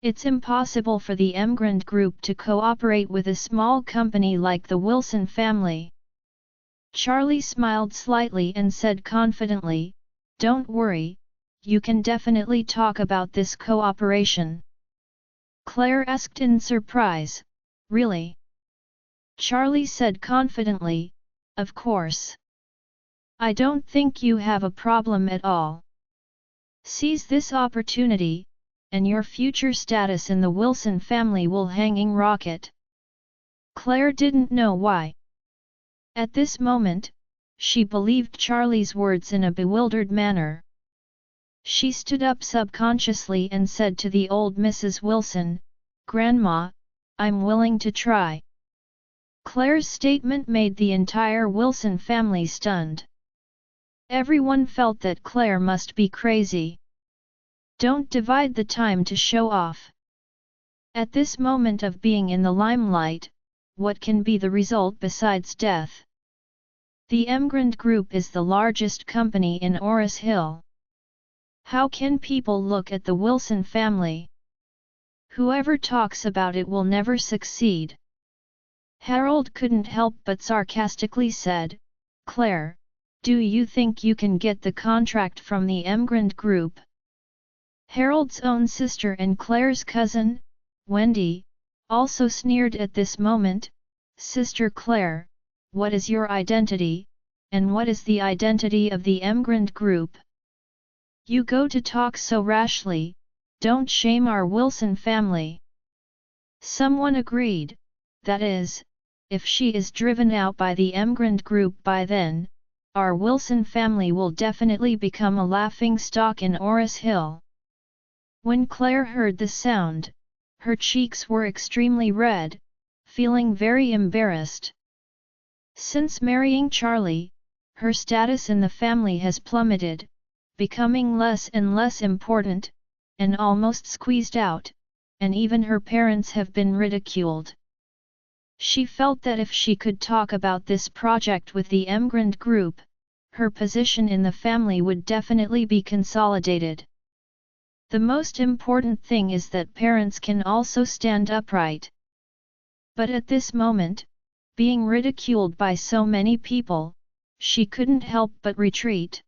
A: It's impossible for the Emrand group to cooperate with a small company like the Wilson family." Charlie smiled slightly and said confidently, "Don't worry, you can definitely talk about this cooperation." Claire asked in surprise, "Really?" Charlie said confidently, "Of course. I don't think you have a problem at all. Seize this opportunity, and your future status in the Wilson family will hanging rocket." Claire didn't know why. At this moment, she believed Charlie's words in a bewildered manner. She stood up subconsciously and said to the old Mrs. Wilson, "Grandma, I'm willing to try." Claire's statement made the entire Wilson family stunned. Everyone felt that Claire must be crazy. Don't divide the time to show off. At this moment of being in the limelight, what can be the result besides death? The Emrand Group is the largest company in Oris Hill. How can people look at the Wilson family? Whoever talks about it will never succeed. Harold couldn't help but sarcastically said, "Claire, do you think you can get the contract from the Emrand Group?" Harold's own sister and Claire's cousin, Wendy, also sneered at this moment. "Sister Claire, what is your identity, and what is the identity of the Emrand Group? You go to talk so rashly, don't shame our Wilson family." Someone agreed, "That is, if she is driven out by the Emrand Group by then, our Wilson family will definitely become a laughing stock in Oris Hill." When Claire heard the sound, her cheeks were extremely red, feeling very embarrassed. Since marrying Charlie, her status in the family has plummeted, becoming less and less important, and almost squeezed out, and even her parents have been ridiculed. She felt that if she could talk about this project with the Emrand Group, her position in the family would definitely be consolidated. The most important thing is that parents can also stand upright. But at this moment, being ridiculed by so many people, she couldn't help but retreat.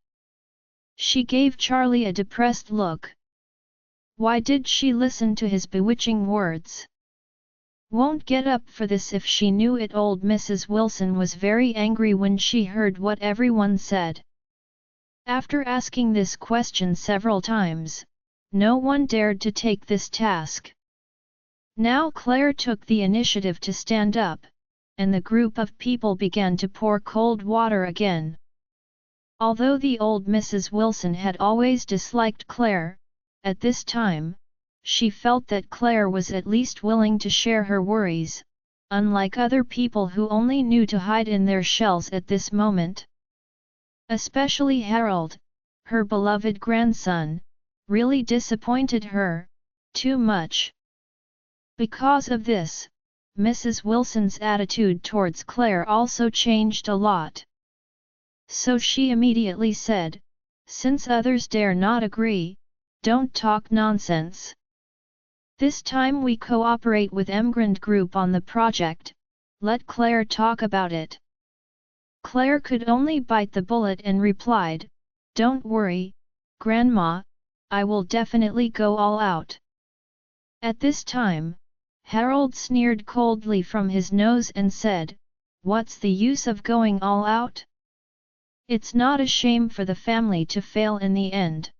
A: She gave Charlie a depressed look. Why did she listen to his bewitching words? Won't get up for this if she knew it. Old Mrs. Wilson was very angry when she heard what everyone said. After asking this question several times, no one dared to take this task. Now Claire took the initiative to stand up, and the group of people began to pour cold water again. Although the old Mrs. Wilson had always disliked Claire, at this time, she felt that Claire was at least willing to share her worries, unlike other people who only knew to hide in their shells at this moment. Especially Harold, her beloved grandson, really disappointed her, too much. Because of this, Mrs. Wilson's attitude towards Claire also changed a lot. So she immediately said, "Since others dare not agree, don't talk nonsense. This time we cooperate with Emrand Group on the project, let Claire talk about it." Claire could only bite the bullet and replied, "Don't worry, Grandma, I will definitely go all out." At this time, Harold sneered coldly from his nose and said, "What's the use of going all out? It's not a shame for the family to fail in the end."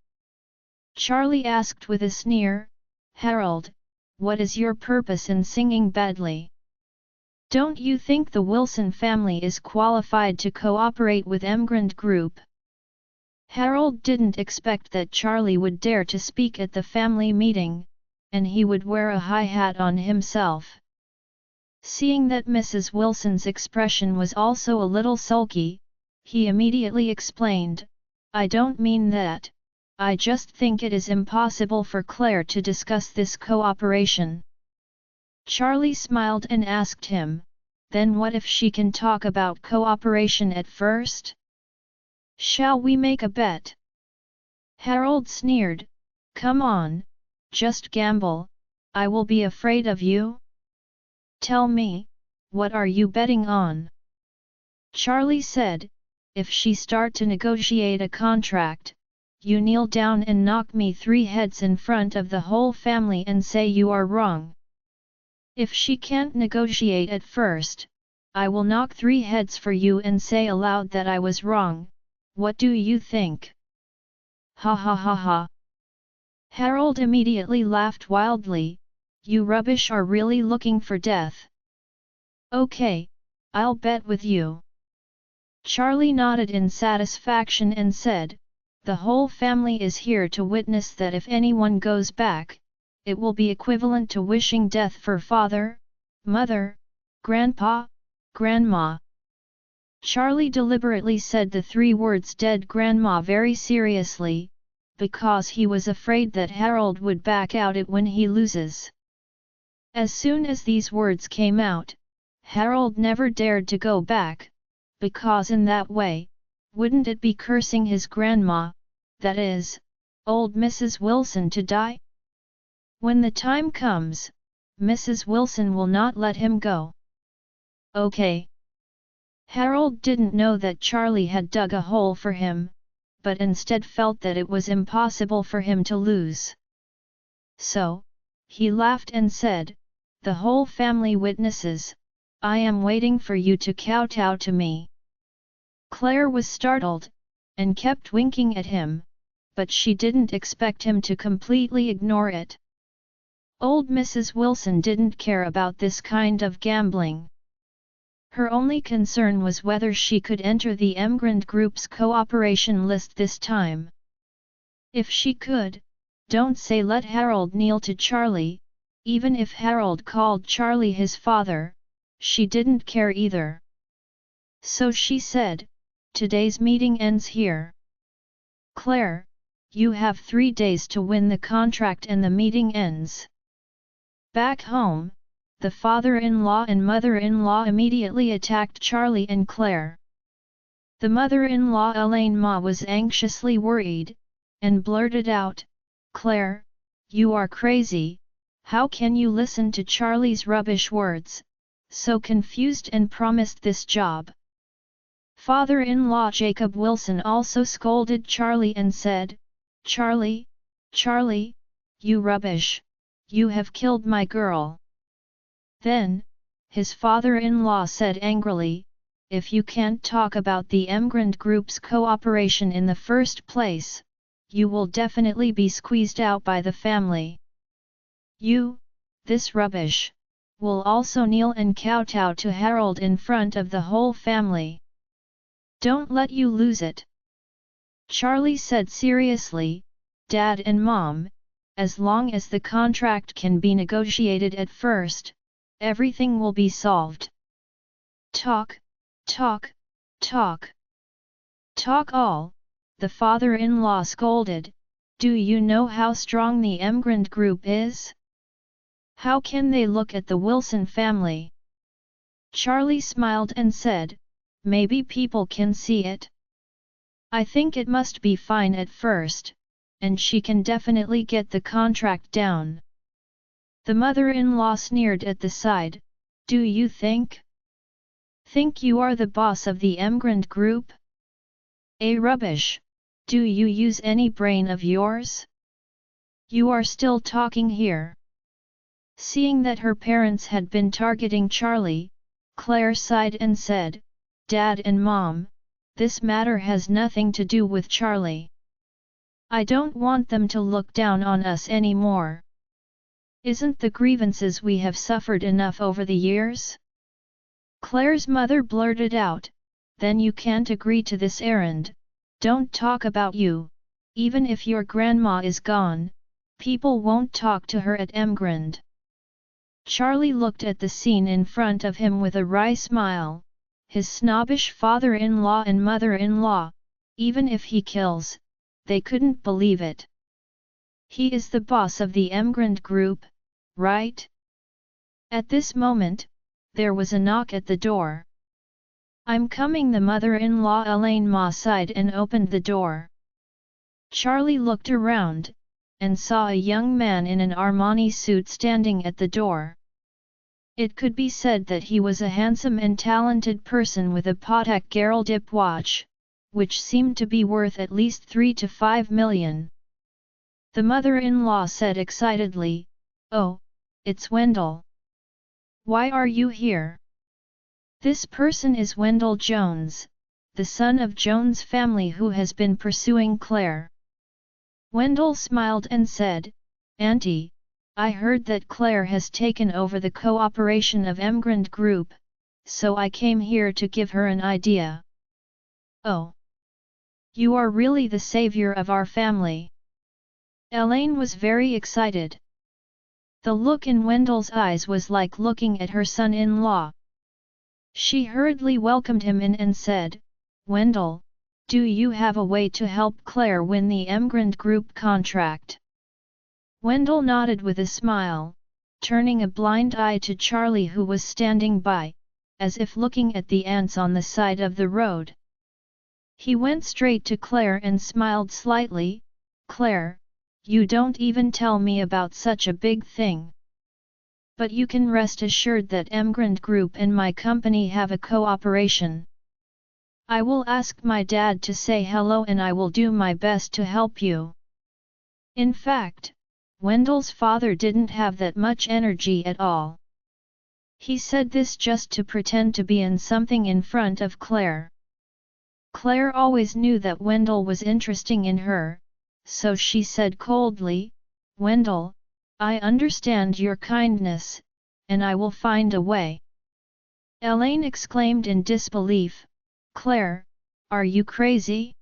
A: Charlie asked with a sneer, "Harold, what is your purpose in singing badly? Don't you think the Wilson family is qualified to cooperate with Emrand Group?" Harold didn't expect that Charlie would dare to speak at the family meeting, and he would wear a high hat on himself. Seeing that Mrs. Wilson's expression was also a little sulky, he immediately explained, "I don't mean that, I just think it is impossible for Claire to discuss this cooperation." Charlie smiled and asked him, "Then what if she can talk about cooperation at first? Shall we make a bet?" Harold sneered, "Come on, just gamble, I will be afraid of you? Tell me, what are you betting on?" Charlie said, "If she start to negotiate a contract, you kneel down and knock me 3 heads in front of the whole family and say you are wrong. If she can't negotiate at first, I will knock 3 heads for you and say aloud that I was wrong. What do you think?" "Ha ha ha ha." Harold immediately laughed wildly, "You rubbish are really looking for death. Okay, I'll bet with you." Charlie nodded in satisfaction and said, "The whole family is here to witness that if anyone goes back, it will be equivalent to wishing death for father, mother, grandpa, grandma." Charlie deliberately said the 3 words "dead grandma" very seriously, because he was afraid that Harold would back out it when he loses. As soon as these words came out, Harold never dared to go back, because in that way, wouldn't it be cursing his grandma, that is, old Mrs. Wilson, to die? When the time comes, Mrs. Wilson will not let him go. Okay. Harold didn't know that Charlie had dug a hole for him, but instead felt that it was impossible for him to lose. So, he laughed and said, "The whole family witnesses, I am waiting for you to kowtow to me." Claire was startled, and kept winking at him, but she didn't expect him to completely ignore it. Old Mrs. Wilson didn't care about this kind of gambling. Her only concern was whether she could enter the Emrand Group's cooperation list this time. If she could, don't say let Harold kneel to Charlie, even if Harold called Charlie his father, she didn't care either. So she said, "Today's meeting ends here. Claire, you have 3 days to win the contract and the meeting ends." Back home, the father-in-law and mother-in-law immediately attacked Charlie and Claire. The mother-in-law Elaine Ma was anxiously worried, and blurted out, "Claire, you are crazy, how can you listen to Charlie's rubbish words, so confused, and promised this job?" Father-in-law Jacob Wilson also scolded Charlie and said, "Charlie, Charlie, you rubbish, you have killed my girl." Then, his father-in-law said angrily, "If you can't talk about the Emrand Group's cooperation in the first place, you will definitely be squeezed out by the family. You, this rubbish, will also kneel and kowtow to Harold in front of the whole family. Don't let you lose it." Charlie said seriously, "Dad and Mom, as long as the contract can be negotiated at first, everything will be solved." "Talk, talk, talk. Talk all," the father-in-law scolded, "do you know how strong the Emrand Group is? How can they look at the Wilson family?" Charlie smiled and said, "Maybe people can see it. I think it must be fine at first, and she can definitely get the contract down." The mother-in-law sneered at the side, "Do you think? Think you are the boss of the Emrand group? Rubbish! Do you use any brain of yours? You are still talking here. Seeing that her parents had been targeting Charlie, Claire sighed and said, Dad and Mom, this matter has nothing to do with Charlie. I don't want them to look down on us anymore. Isn't the grievances we have suffered enough over the years? Claire's mother blurted out, then you can't agree to this errand. Don't talk about you. Even if your grandma is gone, people won't talk to her at Emrand. Charlie looked at the scene in front of him with a wry smile. His snobbish father-in-law and mother-in-law, even if he kills, they couldn't believe it. He is the boss of the Emrand group, right? At this moment, there was a knock at the door. I'm coming, the mother-in-law Elaine Ma sighed and opened the door. Charlie looked around, and saw a young man in an Armani suit standing at the door. It could be said that he was a handsome and talented person with a Patek Geraldip watch, which seemed to be worth at least 3 to 5 million. The mother-in-law said excitedly, Oh, it's Wendell. Why are you here? This person is Wendell Jones, the son of Jones' family who has been pursuing Claire. Wendell smiled and said, Auntie, I heard that Claire has taken over the cooperation of Emrand Group, so I came here to give her an idea. Oh! You are really the savior of our family. Elaine was very excited. The look in Wendell's eyes was like looking at her son-in-law. She hurriedly welcomed him in and said, Wendell, do you have a way to help Claire win the Emrand Group contract? Wendell nodded with a smile, turning a blind eye to Charlie who was standing by, as if looking at the ants on the side of the road. He went straight to Claire and smiled slightly, Claire, you don't even tell me about such a big thing. But you can rest assured that Emrand Group and my company have a cooperation. I will ask my dad to say hello and I will do my best to help you. In fact, Wendell's father didn't have that much energy at all. He said this just to pretend to be in something in front of Claire. Claire always knew that Wendell was interested in her, so she said coldly, Wendell, I understand your kindness, and I will find a way. Elaine exclaimed in disbelief, Claire, are you crazy?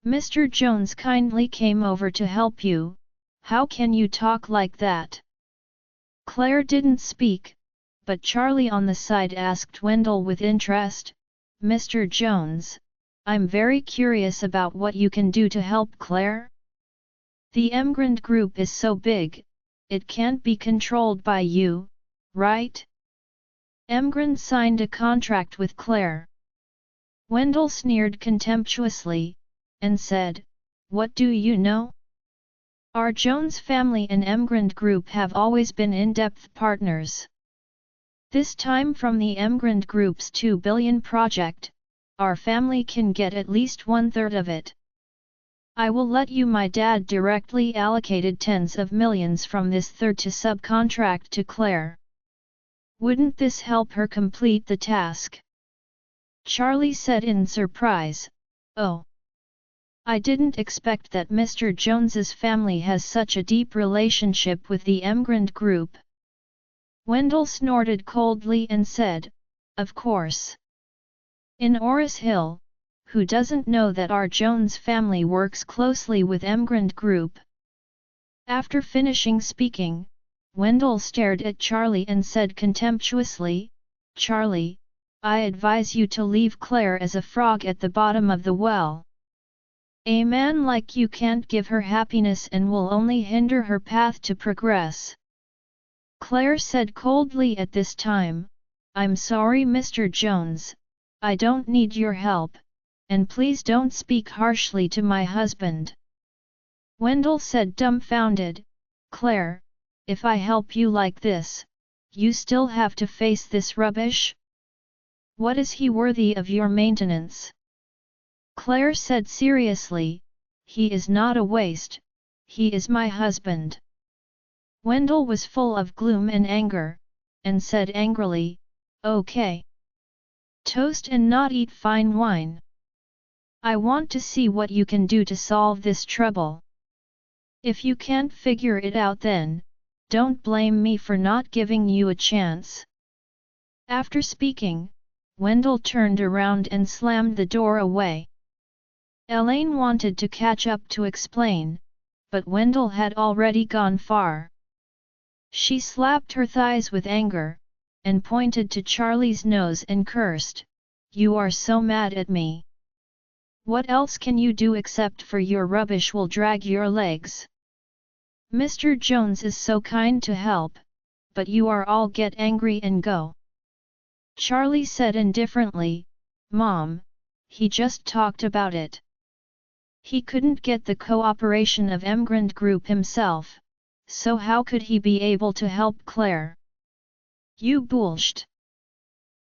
A: Mr. Jones kindly came over to help you. How can you talk like that? Claire didn't speak, but Charlie on the side asked Wendell with interest, Mr. Jones, I'm very curious about what you can do to help Claire. The Emrand Group is so big, it can't be controlled by you, right? Emrand signed a contract with Claire. Wendell sneered contemptuously, and said, What do you know? Our Jones family and Emrand Group have always been in-depth partners. This time from the Emrand Group's 2 billion project, our family can get at least 1/3 of it. I will let you. My dad directly allocated tens of millions from this third to subcontract to Claire. Wouldn't this help her complete the task? Charlie said in surprise, Oh! I didn't expect that Mr. Jones's family has such a deep relationship with the Emrand Group. Wendell snorted coldly and said, Of course. In Oris Hill, who doesn't know that our Jones family works closely with Emrand Group? After finishing speaking, Wendell stared at Charlie and said contemptuously, Charlie, I advise you to leave Claire as a frog at the bottom of the well. A man like you can't give her happiness and will only hinder her path to progress. Claire said coldly at this time, I'm sorry Mr. Jones, I don't need your help, and please don't speak harshly to my husband. Wendell said dumbfounded, Claire, if I help you like this, you still have to face this rubbish? What is he worthy of your maintenance? Claire said seriously, he is not a waste, he is my husband. Wendell was full of gloom and anger, and said angrily, okay. Toast and not eat fine wine. I want to see what you can do to solve this trouble. If you can't figure it out then, don't blame me for not giving you a chance. After speaking, Wendell turned around and slammed the door away. Elaine wanted to catch up to explain, but Wendell had already gone far. She slapped her thighs with anger, and pointed to Charlie's nose and cursed, "You are so mad at me. What else can you do except for your rubbish will drag your legs? Mr. Jones is so kind to help, but you are all get angry and go." Charlie said indifferently, "Mom, he just talked about it. He couldn't get the cooperation of Emrand Group himself, so how could he be able to help Claire?" "You bullshit!"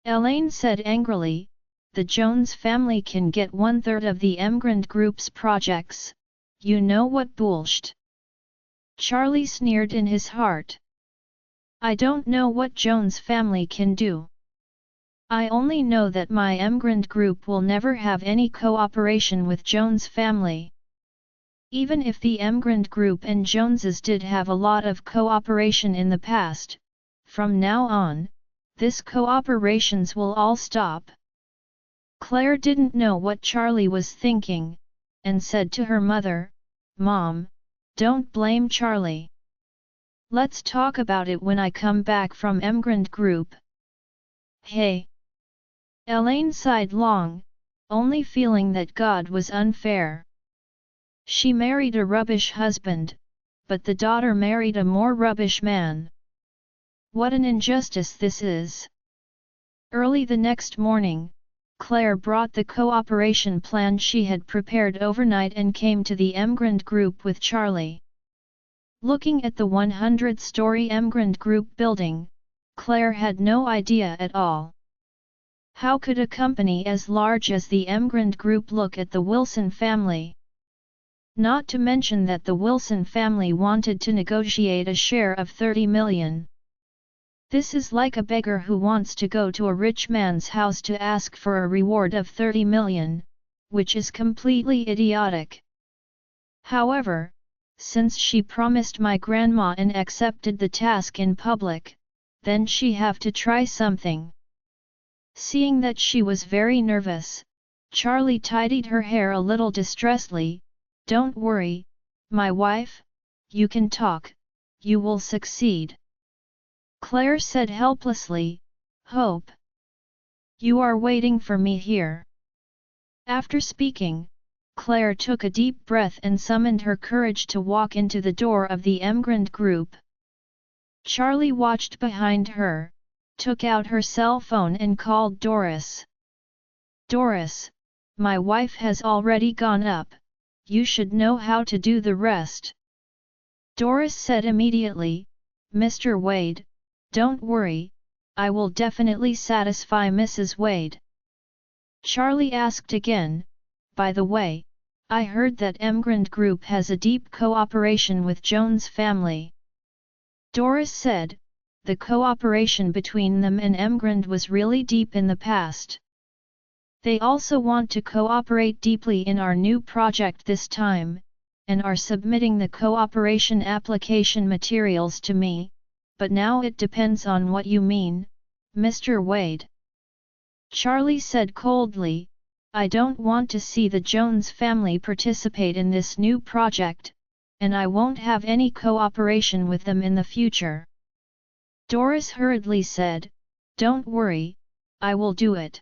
A: Elaine said angrily, "The Jones family can get 1/3 of the Emrand Group's projects, you know what bullshit?" Charlie sneered in his heart. "I don't know what Jones family can do. I only know that my Emrand Group will never have any cooperation with Jones family. Even if the Emrand Group and Joneses did have a lot of cooperation in the past, from now on, this cooperations will all stop." Claire didn't know what Charlie was thinking, and said to her mother, "Mom, don't blame Charlie. Let's talk about it when I come back from Emrand Group." "Hey!" Elaine sighed long, only feeling that God was unfair. She married a rubbish husband, but the daughter married a more rubbish man. What an injustice this is! Early the next morning, Claire brought the cooperation plan she had prepared overnight and came to the Emrand Group with Charlie. Looking at the 100-story Emrand Group building, Claire had no idea at all. How could a company as large as the Emrand Group look at the Wilson family? Not to mention that the Wilson family wanted to negotiate a share of 30 million. This is like a beggar who wants to go to a rich man's house to ask for a reward of 30 million, which is completely idiotic. However, since she promised my grandma and accepted the task in public, then she have to try something. Seeing that she was very nervous, Charlie tidied her hair a little distressedly. "Don't worry, my wife, you can talk, you will succeed." Claire said helplessly, "Hope. You are waiting for me here." After speaking, Claire took a deep breath and summoned her courage to walk into the door of the Emrand Group. Charlie watched behind her, took out her cell phone and called Doris. "Doris, my wife has already gone up. You should know how to do the rest." Doris said immediately, "Mr. Wade, don't worry, I will definitely satisfy Mrs. Wade." Charlie asked again, "By the way, I heard that Emrand Group has a deep cooperation with Jones family." Doris said, "The cooperation between them and Emrand was really deep in the past. They also want to cooperate deeply in our new project this time, and are submitting the cooperation application materials to me, but now it depends on what you mean, Mr. Wade." Charlie said coldly, "I don't want to see the Jones family participate in this new project, and I won't have any cooperation with them in the future." Doris hurriedly said, "Don't worry, I will do it."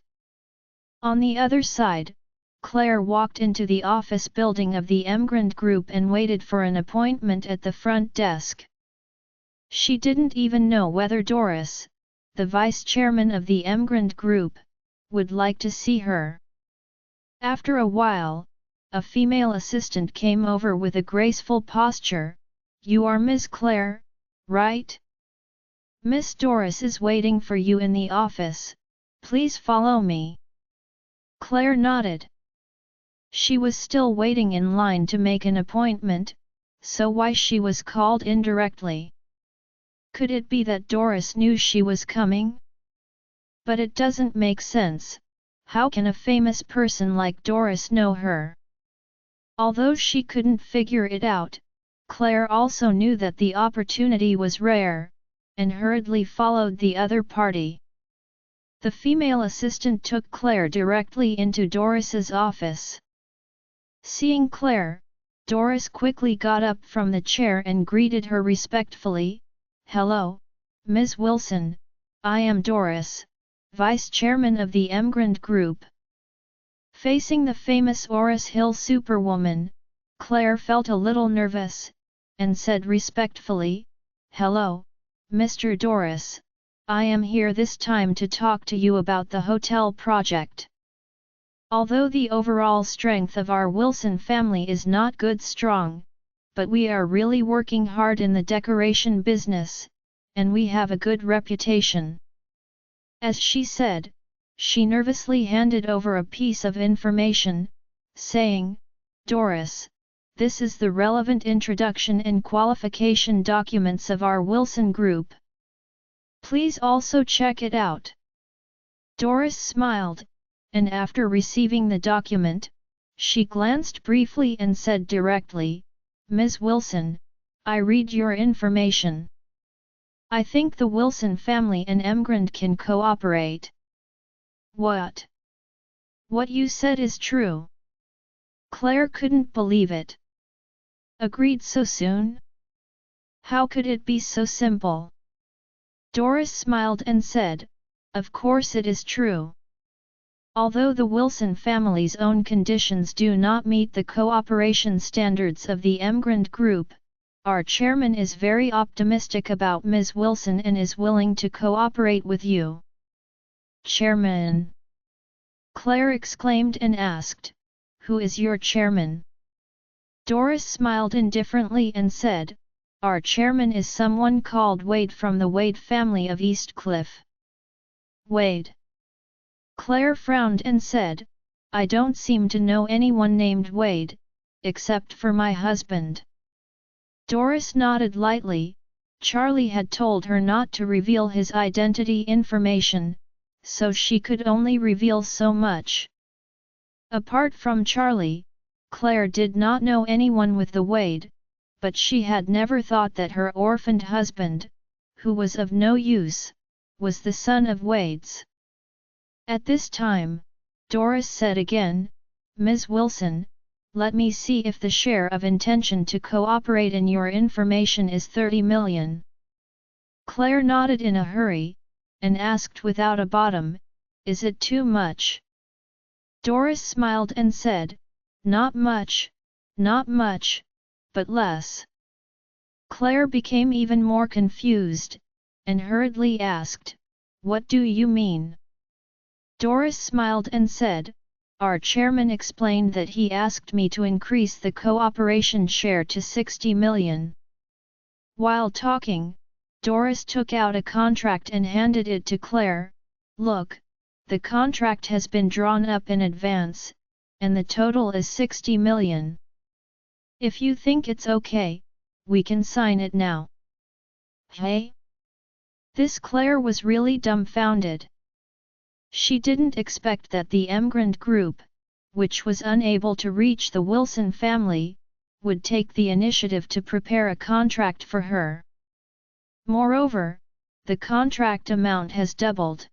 A: On the other side, Claire walked into the office building of the Emrand Group and waited for an appointment at the front desk. She didn't even know whether Doris, the vice chairman of the Emrand Group, would like to see her. After a while, a female assistant came over with a graceful posture. "You are Miss Claire, right? Miss Doris is waiting for you in the office, Please follow me. Claire nodded. She was still waiting in line to make an appointment, so why she was called in directly? Could it be that Doris knew she was coming? But it doesn't make sense. How can a famous person like Doris know her? Although she couldn't figure it out, Claire also knew that the opportunity was rare, and hurriedly followed the other party. The female assistant took Claire directly into Doris's office. Seeing Claire, Doris quickly got up from the chair and greeted her respectfully. Hello, Ms. Wilson, I am Doris, Vice Chairman of the Emrand Group. Facing the famous Oris Hill superwoman, Claire felt a little nervous, and said respectfully, Hello, Mr. Doris, I am here this time to talk to you about the hotel project. Although the overall strength of our Wilson family is not good strong, but we are really working hard in the decoration business, and we have a good reputation. As she said, she nervously handed over a piece of information, saying, Doris, this is the relevant introduction and qualification documents of our Wilson Group. Please also check it out. Doris smiled, and after receiving the document, she glanced briefly and said directly, Ms. Wilson, I read your information. I think the Wilson family and Emrand can cooperate. What? What you said is true. Claire couldn't believe it. Agreed so soon? How could it be so simple? Doris smiled and said, Of course it is true. Although the Wilson family's own conditions do not meet the cooperation standards of the Emrand Group, our chairman is very optimistic about Ms. Wilson and is willing to cooperate with you. Chairman? Claire exclaimed and asked, Who is your chairman? Doris smiled indifferently and said, Our chairman is someone called Wade from the Wade family of East Cliff. Wade? Claire frowned and said, I don't seem to know anyone named Wade, except for my husband. Doris nodded lightly. Charlie had told her not to reveal his identity information, so she could only reveal so much. Apart from Charlie, Claire did not know anyone with the Wade, but she had never thought that her orphaned husband, who was of no use, was the son of Wades. At this time, Doris said again, Ms. Wilson, let me see if the share of intention to cooperate in your information is 30 million. Claire nodded in a hurry, and asked without a bottom, Is it too much? Doris smiled and said, Not much, but less. Claire became even more confused, and hurriedly asked, What do you mean? Doris smiled and said, Our chairman explained that he asked me to increase the cooperation share to 60 million. While talking, Doris took out a contract and handed it to Claire. Look, the contract has been drawn up in advance, and the total is 60 million. If you think it's okay, we can sign it now. Hey? This Claire was really dumbfounded. She didn't expect that the Emrand Group, which was unable to reach the Wilson family, would take the initiative to prepare a contract for her. Moreover, the contract amount has doubled.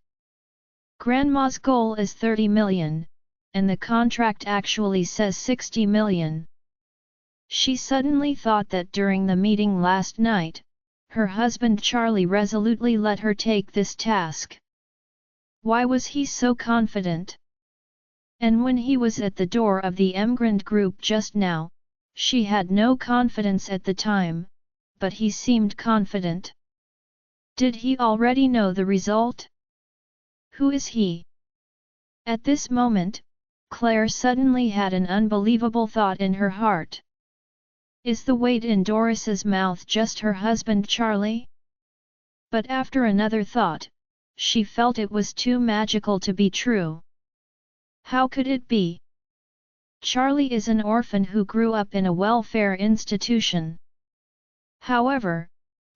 A: Grandma's goal is 30 million, and the contract actually says 60 million. She suddenly thought that during the meeting last night, her husband Charlie resolutely let her take this task. Why was he so confident? And when he was at the door of the Emrand Group just now, she had no confidence at the time, but he seemed confident. Did he already know the result? Who is he? At this moment, Claire suddenly had an unbelievable thought in her heart. Is the Wade in Doris's mouth just her husband Charlie? But after another thought, she felt it was too magical to be true. How could it be? Charlie is an orphan who grew up in a welfare institution. However,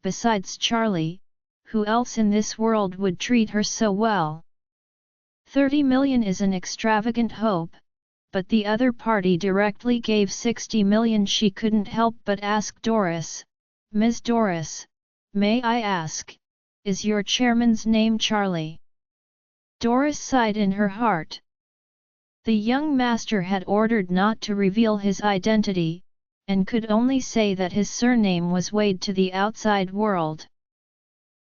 A: besides Charlie, who else in this world would treat her so well? 30 million is an extravagant hope, but the other party directly gave 60 million. She couldn't help but ask Doris, "Ms. Doris, may I ask, is your chairman's name Charlie?" Doris sighed in her heart. The young master had ordered not to reveal his identity, and could only say that his surname was Wade to the outside world.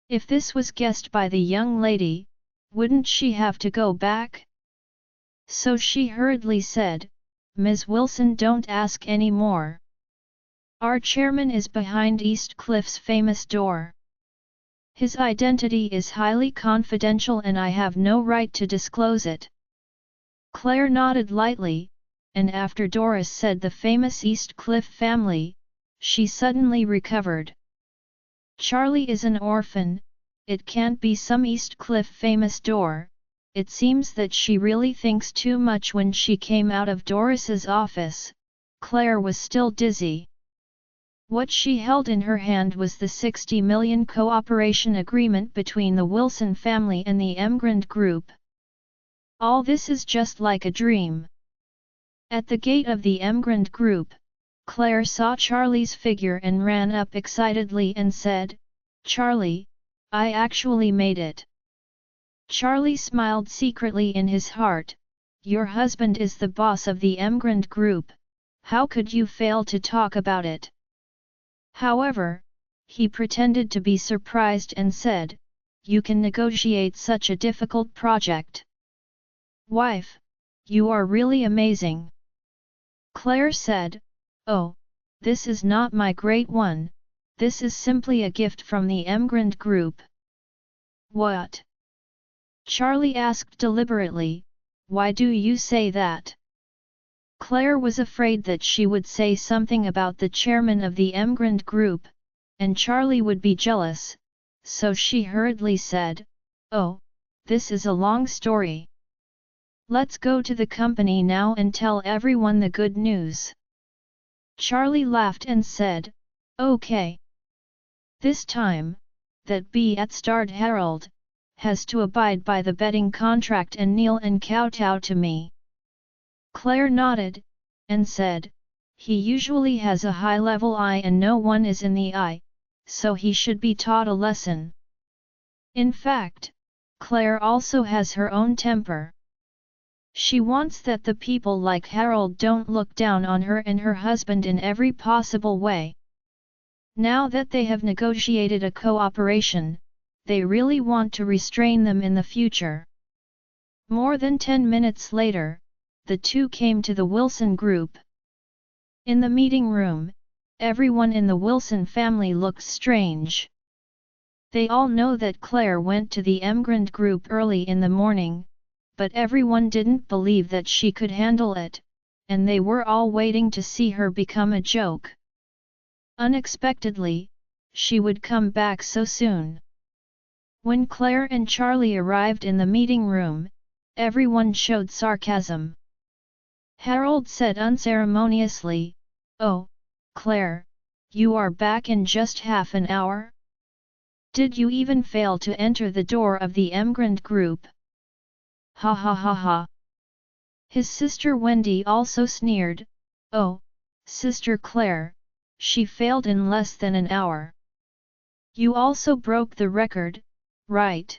A: If this was guessed by the young lady, wouldn't she have to go back? So she hurriedly said, "Ms. Wilson, don't ask any more. Our chairman is behind East Cliff's famous door. His identity is highly confidential and I have no right to disclose it." Claire nodded lightly, and after Doris said the famous East Cliff family, she suddenly recovered. Charlie is an orphan, it can't be some East Cliff famous door. It seems that she really thinks too much. When she came out of Doris's office, Claire was still dizzy. What she held in her hand was the 60 million cooperation agreement between the Wilson family and the Emrand group. All this is just like a dream. At the gate of the Emrand group, Claire saw Charlie's figure and ran up excitedly and said, "Charlie, I actually made it." Charlie smiled secretly in his heart. "Your husband is the boss of the Emrand group, how could you fail to talk about it?" However, he pretended to be surprised and said, "You can negotiate such a difficult project. Wife, you are really amazing." Claire said, "Oh, this is not my great one, this is simply a gift from the Emrand group." "What?" Charlie asked deliberately, "Why do you say that?" Claire was afraid that she would say something about the chairman of the Emrand group, and Charlie would be jealous, so she hurriedly said, "Oh, this is a long story. Let's go to the company now and tell everyone the good news." Charlie laughed and said, "Okay. This time, that be-at-starred Harold has to abide by the betting contract and kneel and kowtow to me." Claire nodded, and said, "He usually has a high-level eye and no one is in the eye, so he should be taught a lesson." In fact, Claire also has her own temper. She wants that the people like Harold don't look down on her and her husband in every possible way. Now that they have negotiated a cooperation, they really want to restrain them in the future. More than 10 minutes later, the two came to the Wilson group. In the meeting room, everyone in the Wilson family looks strange. They all know that Claire went to the Emrand group early in the morning, but everyone didn't believe that she could handle it, and they were all waiting to see her become a joke. Unexpectedly, she would come back so soon. When Claire and Charlie arrived in the meeting room, everyone showed sarcasm. Harold said unceremoniously, "Oh, Claire, you are back in just half an hour? Did you even fail to enter the door of the Emrand group?" Ha ha ha ha. His sister Wendy also sneered, "Oh, Sister Claire, she failed in less than an hour. You also broke the record, right?"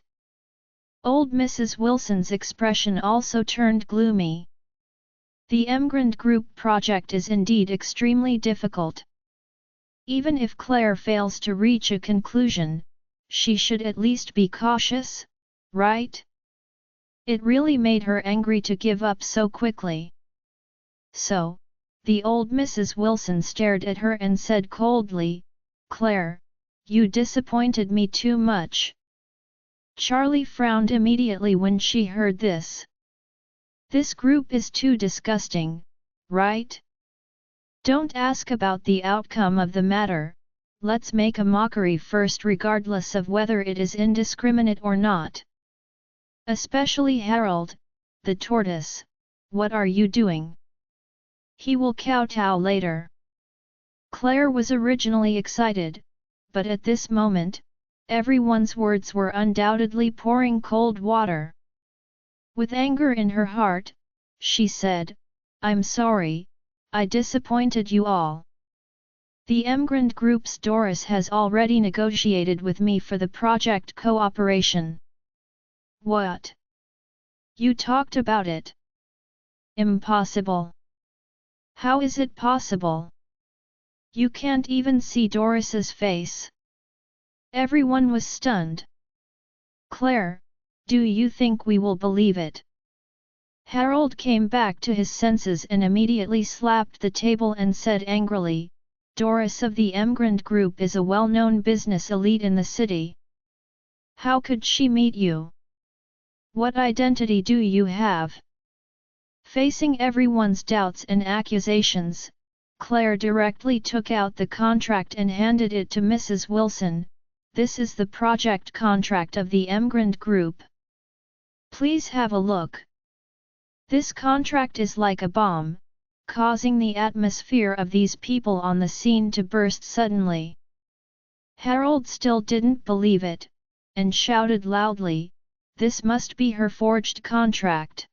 A: Old Mrs. Wilson's expression also turned gloomy. The Emrand group project is indeed extremely difficult. Even if Claire fails to reach a conclusion, she should at least be cautious, right? It really made her angry to give up so quickly. So, the old Mrs. Wilson stared at her and said coldly, "Claire, you disappointed me too much." Charlie frowned immediately when she heard this. This group is too disgusting, right? Don't ask about the outcome of the matter, let's make a mockery first regardless of whether it is indiscriminate or not. Especially Harold, the tortoise. What are you doing? He will kowtow later. Claire was originally excited, but at this moment, everyone's words were undoubtedly pouring cold water. With anger in her heart, she said, "I'm sorry, I disappointed you all. The Emrand Group's Doris has already negotiated with me for the project cooperation." "What? You talked about it?" "Impossible." "How is it possible? You can't even see Doris's face." Everyone was stunned. "Claire, do you think we will believe it?" Harold came back to his senses and immediately slapped the table and said angrily, "Doris of the Emrand Group is a well-known business elite in the city. How could she meet you? What identity do you have?" Facing everyone's doubts and accusations, Claire directly took out the contract and handed it to Mrs. Wilson. "This is the project contract of the Emrand Group. Please have a look. This contract is like a bomb, causing the atmosphere of these people on the scene to burst suddenly." Harold still didn't believe it, and shouted loudly, "This must be her forged contract.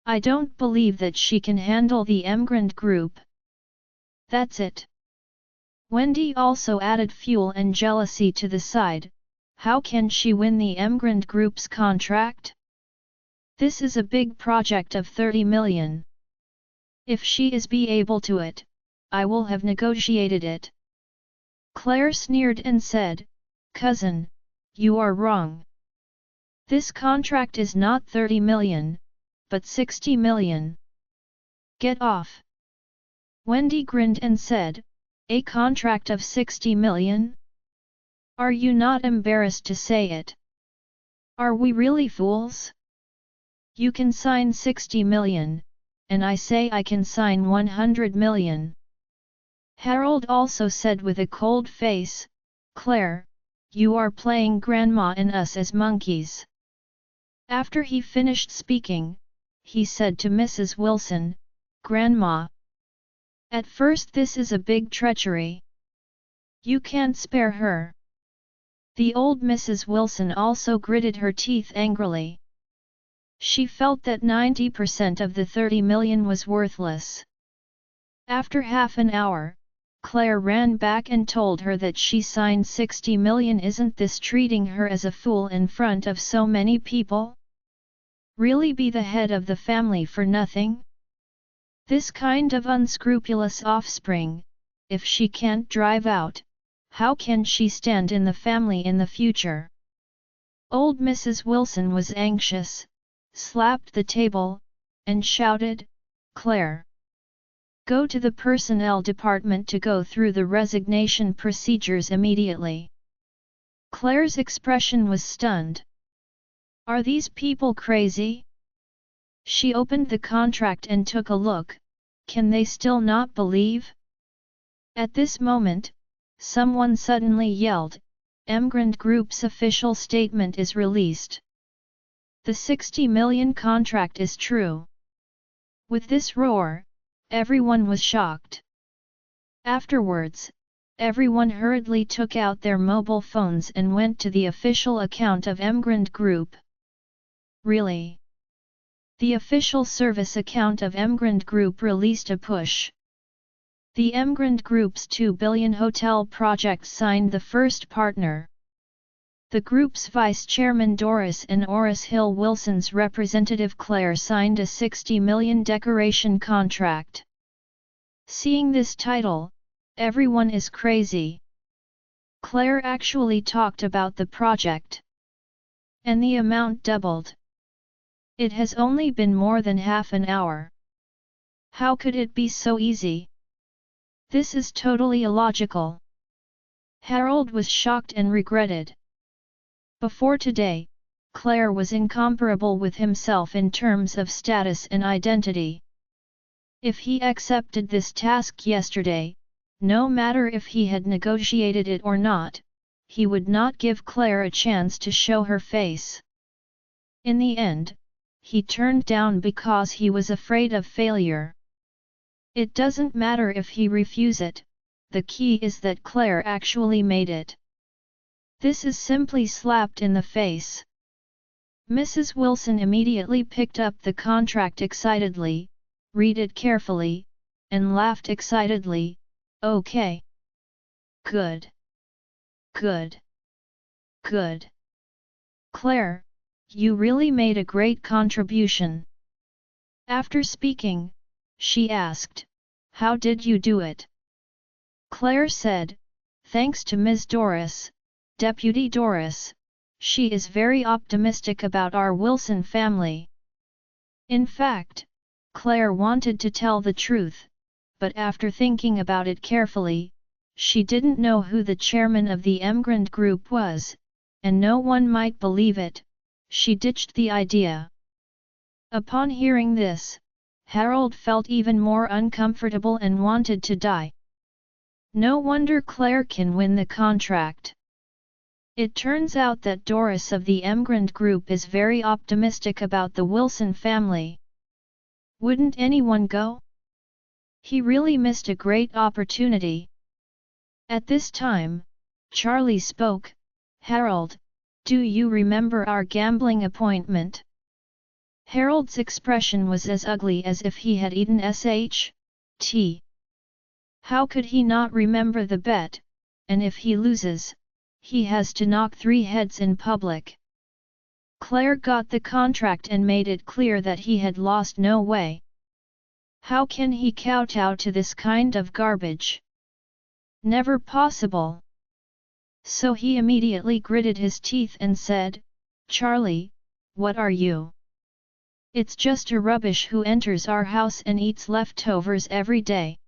A: I don't believe that she can handle the Emrand Group." "That's it." Wendy also added fuel and jealousy to the side. "How can she win the Emrand Group's contract? This is a big project of 30 million. If she is be able to it, I will have negotiated it." Claire sneered and said, "Cousin, you are wrong. This contract is not 30 million, but 60 million. Get off." Wendy grinned and said, "A contract of 60 million? Are you not embarrassed to say it? Are we really fools? You can sign 60 million, and I say I can sign 100 million. Harold also said with a cold face, "Claire, you are playing grandma and us as monkeys." After he finished speaking, he said to Mrs. Wilson, "Grandma, at first this is a big treachery. You can't spare her." The old Mrs. Wilson also gritted her teeth angrily. She felt that 90% of the 30 million was worthless. After half an hour, Claire ran back and told her that she signed 60 million. "Isn't this treating her as a fool in front of so many people? Really be the head of the family for nothing? This kind of unscrupulous offspring, if she can't drive out, how can she stand in the family in the future?" Old Mrs. Wilson was anxious, slapped the table, and shouted, "Claire! Go to the personnel department to go through the resignation procedures immediately." Claire's expression was stunned. Are these people crazy? She opened the contract and took a look. Can they still not believe? At this moment, someone suddenly yelled, "Emrand Group's official statement is released. The 60 million contract is true." With this roar, everyone was shocked. Afterwards, everyone hurriedly took out their mobile phones and went to the official account of Emrand Group. Really? The official service account of Emrand Group released a push. The Emrand Group's 2 billion hotel project signed the first partner. The group's vice-chairman Doris and Oris Hill Wilson's representative Claire signed a 60 million decoration contract. Seeing this title, everyone is crazy. Claire actually talked about the project. And the amount doubled. It has only been more than half an hour. How could it be so easy? This is totally illogical. Harold was shocked and regretted. Before today, Claire was incomparable with himself in terms of status and identity. If he accepted this task yesterday, no matter if he had negotiated it or not, he would not give Claire a chance to show her face. In the end, he turned down because he was afraid of failure. It doesn't matter if he refuses it, the key is that Claire actually made it. This is simply slapped in the face. Mrs. Wilson immediately picked up the contract excitedly, read it carefully, and laughed excitedly. Okay. Good. Good. Good. Claire, you really made a great contribution. After speaking, she asked, how did you do it? Claire said, thanks to Ms. Doris, Deputy Doris, she is very optimistic about our Wilson family. In fact, Claire wanted to tell the truth, but after thinking about it carefully, she didn't know who the chairman of the Emrand group was, and no one might believe it. She ditched the idea. Upon hearing this, Harold felt even more uncomfortable and wanted to die. No wonder Claire can win the contract. It turns out that Doris of the Emrand group is very optimistic about the Wilson family. Wouldn't anyone go? He really missed a great opportunity. At this time, Charlie spoke, Harold, do you remember our gambling appointment? Harold's expression was as ugly as if he had eaten sh.t. How could he not remember the bet, and if he loses, he has to knock 3 heads in public. Claire got the contract and made it clear that he had lost no way. How can he kowtow to this kind of garbage? Never possible. So he immediately gritted his teeth and said, Charlie, what are you? It's just a rubbish who enters our house and eats leftovers every day.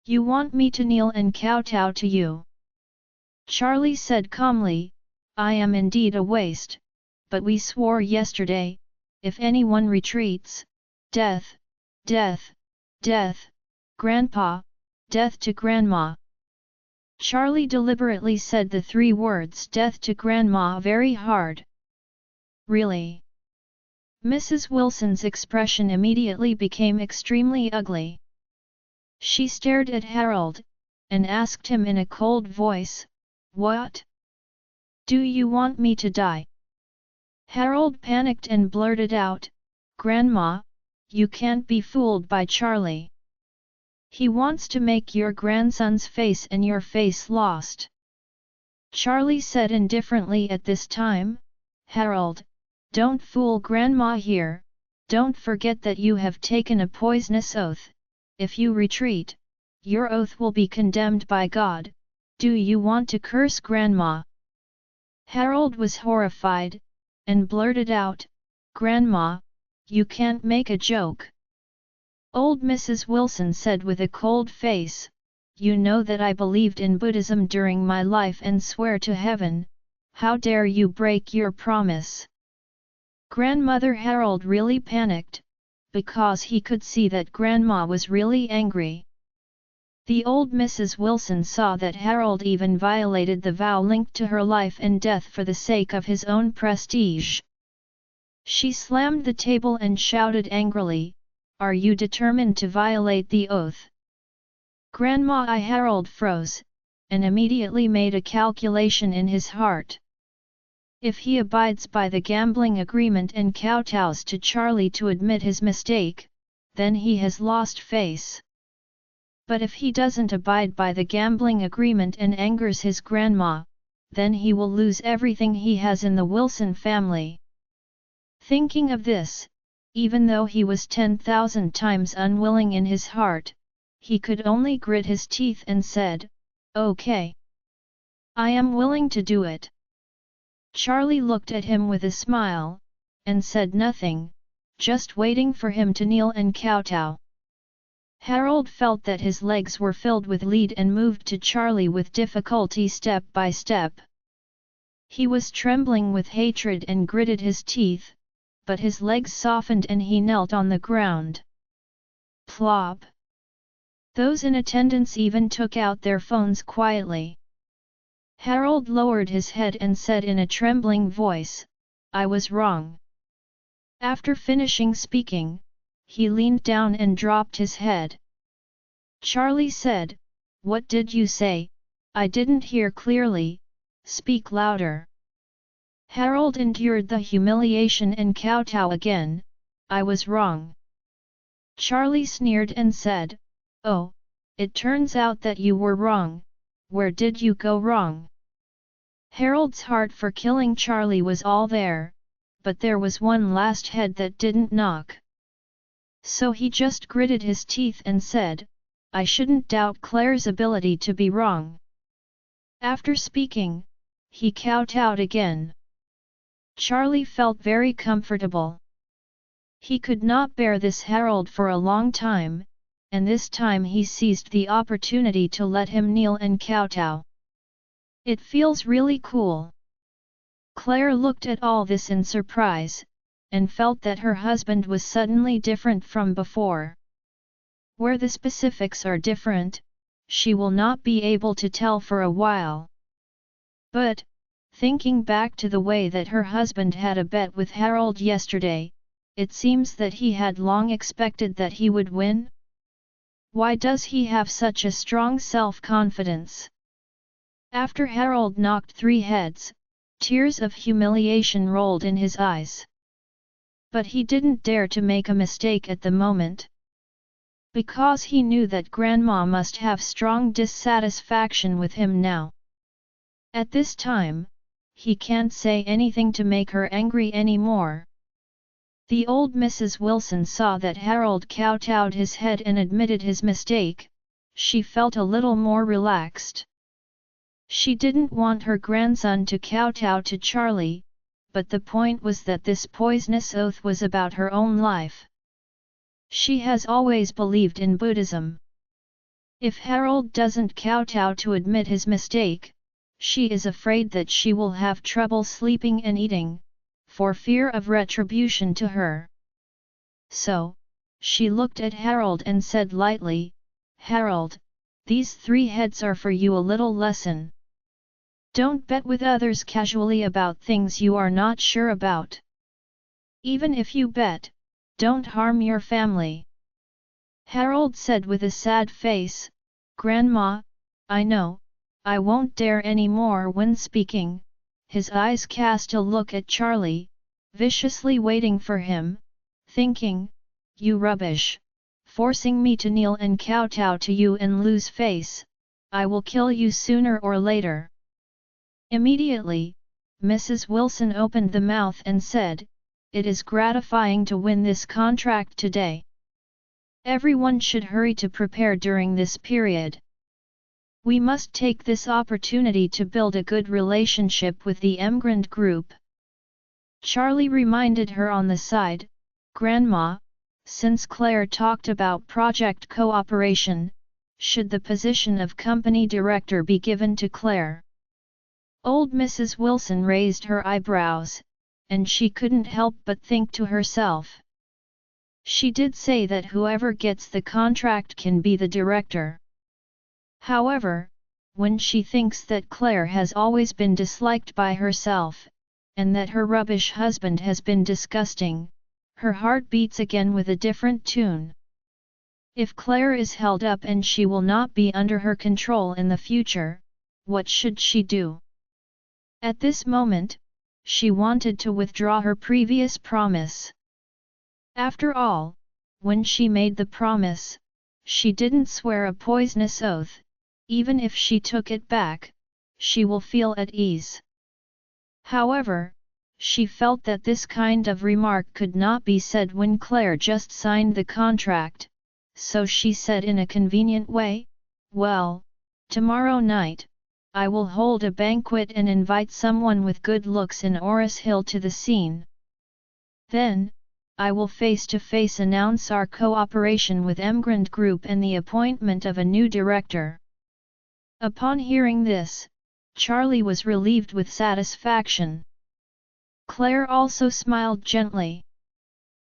A: You want me to kneel and kowtow to you? Charlie said calmly, I am indeed a waste, but we swore yesterday, if anyone retreats, death, death, death, grandpa, death to grandma. Charlie deliberately said the 3 words death to grandma very hard. Really? Mrs. Wilson's expression immediately became extremely ugly. She stared at Harold, and asked him in a cold voice, what? Do you want me to die? Harold panicked and blurted out, Grandma, you can't be fooled by Charlie. He wants to make your grandson's face and your face lost. Charlie said indifferently at this time, Harold, don't fool Grandma here, don't forget that you have taken a poisonous oath. If you retreat, your oath will be condemned by God. Do you want to curse Grandma? Harold was horrified, and blurted out, Grandma, you can't make a joke. Old Mrs. Wilson said with a cold face, you know that I believed in Buddhism during my life and swear to heaven, how dare you break your promise? Grandmother Harold really panicked, because he could see that Grandma was really angry. The old Mrs. Wilson saw that Harold even violated the vow linked to her life and death for the sake of his own prestige. She slammed the table and shouted angrily, are you determined to violate the oath? Grandma Harold froze, and immediately made a calculation in his heart. If he abides by the gambling agreement and kowtows to Charlie to admit his mistake, then he has lost face. But if he doesn't abide by the gambling agreement and angers his grandma, then he will lose everything he has in the Wilson family. Thinking of this, even though he was 10,000 times unwilling in his heart, he could only grit his teeth and said, okay. I am willing to do it. Charlie looked at him with a smile, and said nothing, just waiting for him to kneel and kowtow. Harold felt that his legs were filled with lead and moved to Charlie with difficulty step by step. He was trembling with hatred and gritted his teeth, but his legs softened and he knelt on the ground. Plop! Those in attendance even took out their phones quietly. Harold lowered his head and said in a trembling voice, I was wrong. After finishing speaking, he leaned down and dropped his head. Charlie said, "What did you say? I didn't hear clearly, speak louder." Harold endured the humiliation and kowtow again. "I was wrong." Charlie sneered and said, "Oh, it turns out that you were wrong. Where did you go wrong?" Harold's heart for killing Charlie was all there, but there was one last head that didn't knock. So he just gritted his teeth and said, "I shouldn't doubt Claire's ability to be wrong." After speaking, he kowtowed again. Charlie felt very comfortable. He could not bear this Harold for a long time, and this time he seized the opportunity to let him kneel and kowtow. "It feels really cool." Claire looked at all this in surprise, and felt that her husband was suddenly different from before. Where the specifics are different, she will not be able to tell for a while. But, thinking back to the way that her husband had a bet with Harold yesterday, it seems that he had long expected that he would win. Why does he have such a strong self-confidence? After Harold knocked 3 heads, tears of humiliation rolled in his eyes. But he didn't dare to make a mistake at the moment. Because he knew that Grandma must have strong dissatisfaction with him now. At this time, he can't say anything to make her angry anymore. The old Mrs. Wilson saw that Harold kowtowed his head and admitted his mistake. She felt a little more relaxed. She didn't want her grandson to kowtow to Charlie, but the point was that this poisonous oath was about her own life. She has always believed in Buddhism. If Harold doesn't kowtow to admit his mistake, she is afraid that she will have trouble sleeping and eating, for fear of retribution to her. So, she looked at Harold and said lightly, "Harold, these 3 heads are for you, a little lesson. Don't bet with others casually about things you are not sure about. Even if you bet, don't harm your family." Harold said with a sad face, "Grandma, I know, I won't dare any more." When speaking, his eyes cast a look at Charlie, viciously waiting for him, thinking, "You rubbish, forcing me to kneel and kowtow to you and lose face, I will kill you sooner or later." Immediately, Mrs. Wilson opened the mouth and said, "It is gratifying to win this contract today. Everyone should hurry to prepare during this period. We must take this opportunity to build a good relationship with the Emrand group." Charlie reminded her on the side, "Grandma, since Claire talked about project cooperation, should the position of company director be given to Claire?" Old Mrs. Wilson raised her eyebrows, and she couldn't help but think to herself. She did say that whoever gets the contract can be the director. However, when she thinks that Claire has always been disliked by herself, and that her rubbish husband has been disgusting, her heart beats again with a different tune. If Claire is held up and she will not be under her control in the future, what should she do? At this moment, she wanted to withdraw her previous promise. After all, when she made the promise, she didn't swear a poisonous oath. Even if she took it back, she will feel at ease. However, she felt that this kind of remark could not be said when Claire just signed the contract, so she said in a convenient way, "Well, tomorrow night, I will hold a banquet and invite someone with good looks in Oris Hill to the scene. Then, I will face-to-face announce our cooperation with Emrand Group and the appointment of a new director." Upon hearing this, Charlie was relieved with satisfaction. Claire also smiled gently.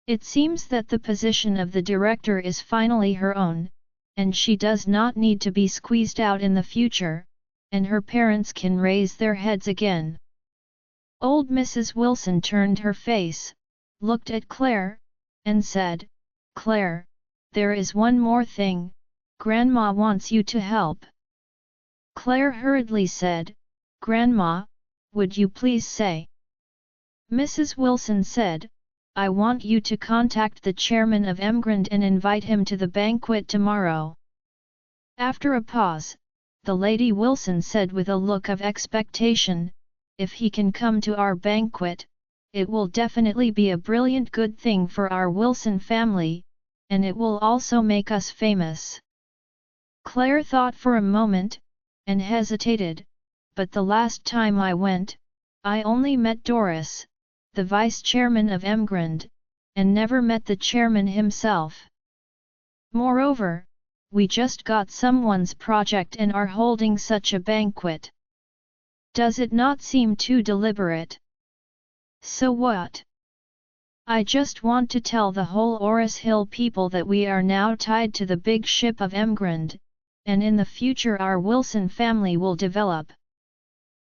A: It seems that the position of the director is finally her own, and she does not need to be squeezed out in the future, and her parents can raise their heads again. Old Mrs. Wilson turned her face, looked at Claire, and said, "Claire, there is one more thing, Grandma wants you to help." Claire hurriedly said, "Grandma, would you please say?" Mrs. Wilson said, "I want you to contact the chairman of Emrand and invite him to the banquet tomorrow." After a pause, the Lady Wilson said with a look of expectation, "If he can come to our banquet, it will definitely be a brilliant good thing for our Wilson family, and it will also make us famous." Claire thought for a moment, and hesitated, "But the last time I went, I only met Doris, the vice-chairman of Emrand, and never met the chairman himself. Moreover, we just got someone's project and are holding such a banquet. Does it not seem too deliberate?" "So what? I just want to tell the whole Oris Hill people that we are now tied to the big ship of Emrand, and in the future our Wilson family will develop."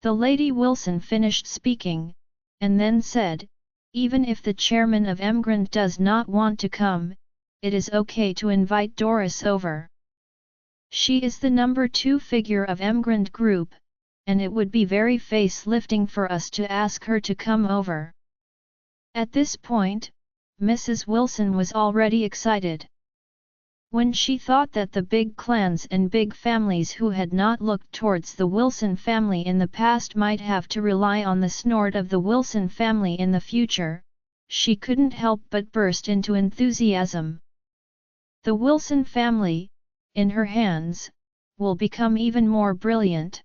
A: The Lady Wilson finished speaking, and then said, "Even if the chairman of Emrand does not want to come, it is okay to invite Doris over. She is the number 2 figure of Emrand Group, and it would be very face-lifting for us to ask her to come over." At this point, Mrs. Wilson was already excited. When she thought that the big clans and big families who had not looked towards the Wilson family in the past might have to rely on the snort of the Wilson family in the future, she couldn't help but burst into enthusiasm. The Wilson family, in her hands, will become even more brilliant.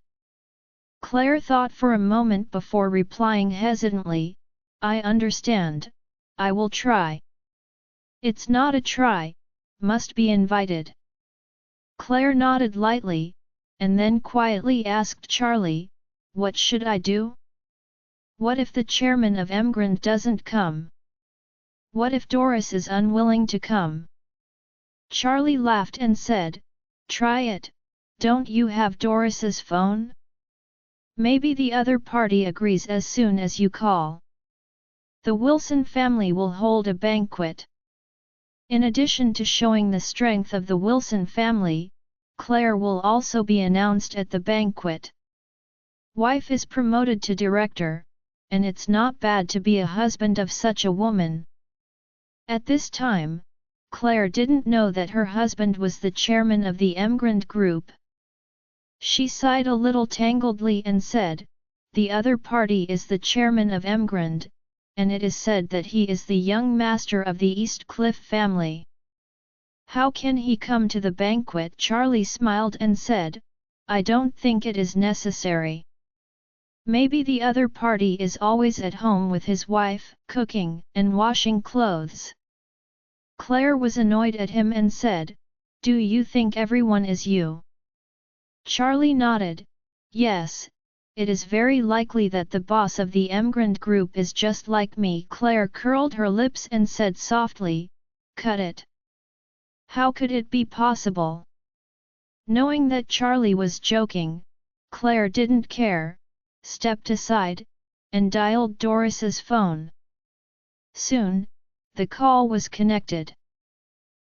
A: Claire thought for a moment before replying hesitantly, "I understand, I will try." "It's not a try, must be invited." Claire nodded lightly, and then quietly asked Charlie, "What should I do? What if the chairman of Emrand doesn't come? What if Doris is unwilling to come?" Charlie laughed and said, "Try it, don't you have Doris's phone? Maybe the other party agrees as soon as you call. The Wilson family will hold a banquet." In addition to showing the strength of the Wilson family, Claire will also be announced at the banquet. Wife is promoted to director, and it's not bad to be a husband of such a woman. At this time, Claire didn't know that her husband was the chairman of the Emrand Group. She sighed a little tangledly and said, "The other party is the chairman of Emrand, and it is said that he is the young master of the East Cliff family. How can he come to the banquet?" Charlie smiled and said, "I don't think it is necessary. Maybe the other party is always at home with his wife, cooking and washing clothes." Claire was annoyed at him and said, "Do you think everyone is you?" Charlie nodded, "Yes, it is very likely that the boss of the Emrand Group is just like me." Claire curled her lips and said softly, "Cut it. How could it be possible?" Knowing that Charlie was joking, Claire didn't care, stepped aside, and dialed Doris's phone. Soon, the call was connected.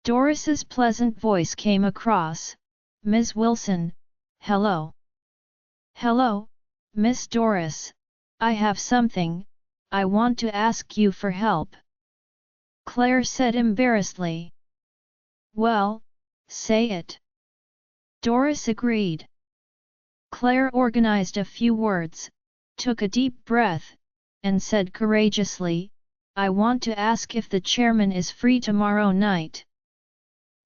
A: Doris's pleasant voice came across, "Ms. Wilson, hello." "Hello, Miss Doris, I have something, I want to ask you for help," Claire said embarrassedly. "Well, say it." Doris agreed. Claire organized a few words, took a deep breath, and said courageously, "I want to ask if the chairman is free tomorrow night.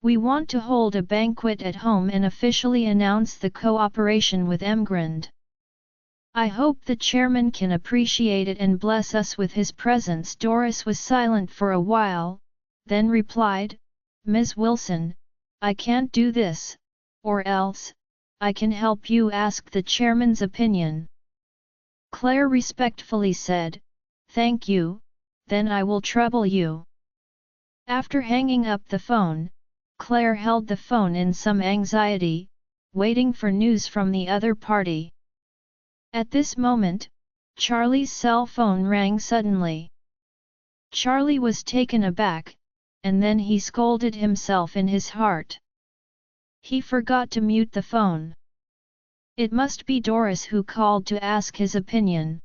A: We want to hold a banquet at home and officially announce the cooperation with Emrand. I hope the chairman can appreciate it and bless us with his presence." Doris was silent for a while, then replied, "Ms. Wilson, I can't do this, or else, I can help you ask the chairman's opinion." Claire respectfully said, "Thank you, then I will trouble you." After hanging up the phone, Claire held the phone in some anxiety, waiting for news from the other party. At this moment, Charlie's cell phone rang suddenly. Charlie was taken aback, and then he scolded himself in his heart. He forgot to mute the phone. It must be Doris who called to ask his opinion.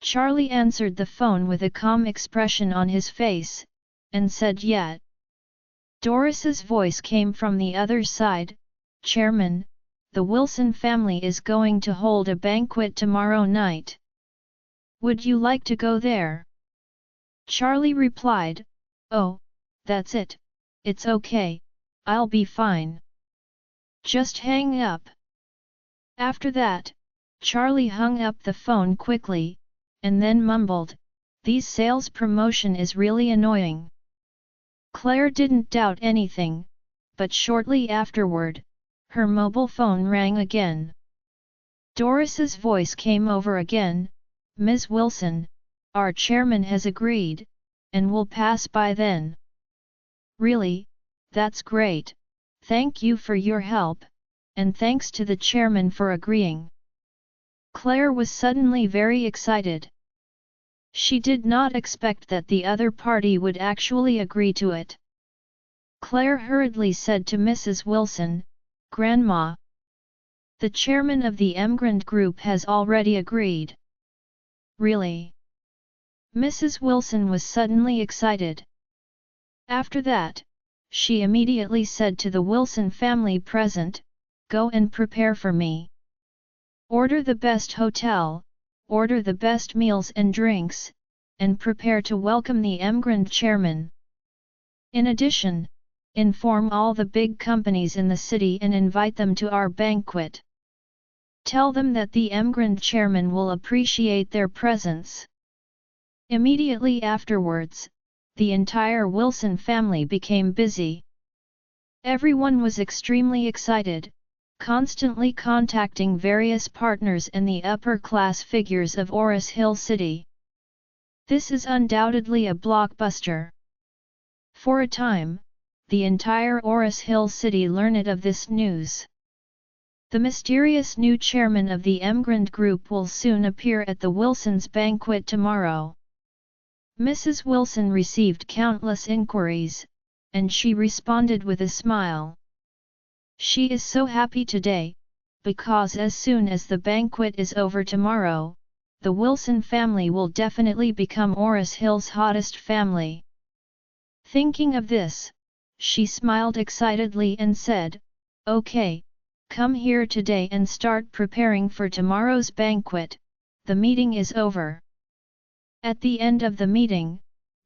A: Charlie answered the phone with a calm expression on his face, and said yeah. Doris's voice came from the other side. Chairman, the Wilson family is going to hold a banquet tomorrow night. Would you like to go there? Charlie replied, oh, that's it, it's okay, I'll be fine. Just hang up. After that, Charlie hung up the phone quickly, and then mumbled, "This sales promotion is really annoying." Claire didn't doubt anything, but shortly afterward, her mobile phone rang again. Doris's voice came over again, "Ms. Wilson, our chairman has agreed, and will pass by then." "Really? That's great, thank you for your help, and thanks to the chairman for agreeing." Claire was suddenly very excited. She did not expect that the other party would actually agree to it. Claire hurriedly said to Mrs. Wilson, "Grandma, the chairman of the Emrand group has already agreed." "Really?" Mrs. Wilson was suddenly excited. After that, she immediately said to the Wilson family present, "Go and prepare for me. Order the best hotel, order the best meals and drinks, and prepare to welcome the Emrand chairman. In addition, inform all the big companies in the city and invite them to our banquet. Tell them that the Emrand chairman will appreciate their presence." Immediately afterwards, the entire Wilson family became busy. Everyone was extremely excited, constantly contacting various partners and the upper-class figures of Oris Hill City. This is undoubtedly a blockbuster. For a time, the entire Oris Hill City learned of this news. The mysterious new chairman of the Emrand Group will soon appear at the Wilsons' banquet tomorrow. Mrs. Wilson received countless inquiries, and she responded with a smile. She is so happy today, because as soon as the banquet is over tomorrow, the Wilson family will definitely become Oris Hill's hottest family. Thinking of this, she smiled excitedly and said, "Okay, come here today and start preparing for tomorrow's banquet, the meeting is over." At the end of the meeting,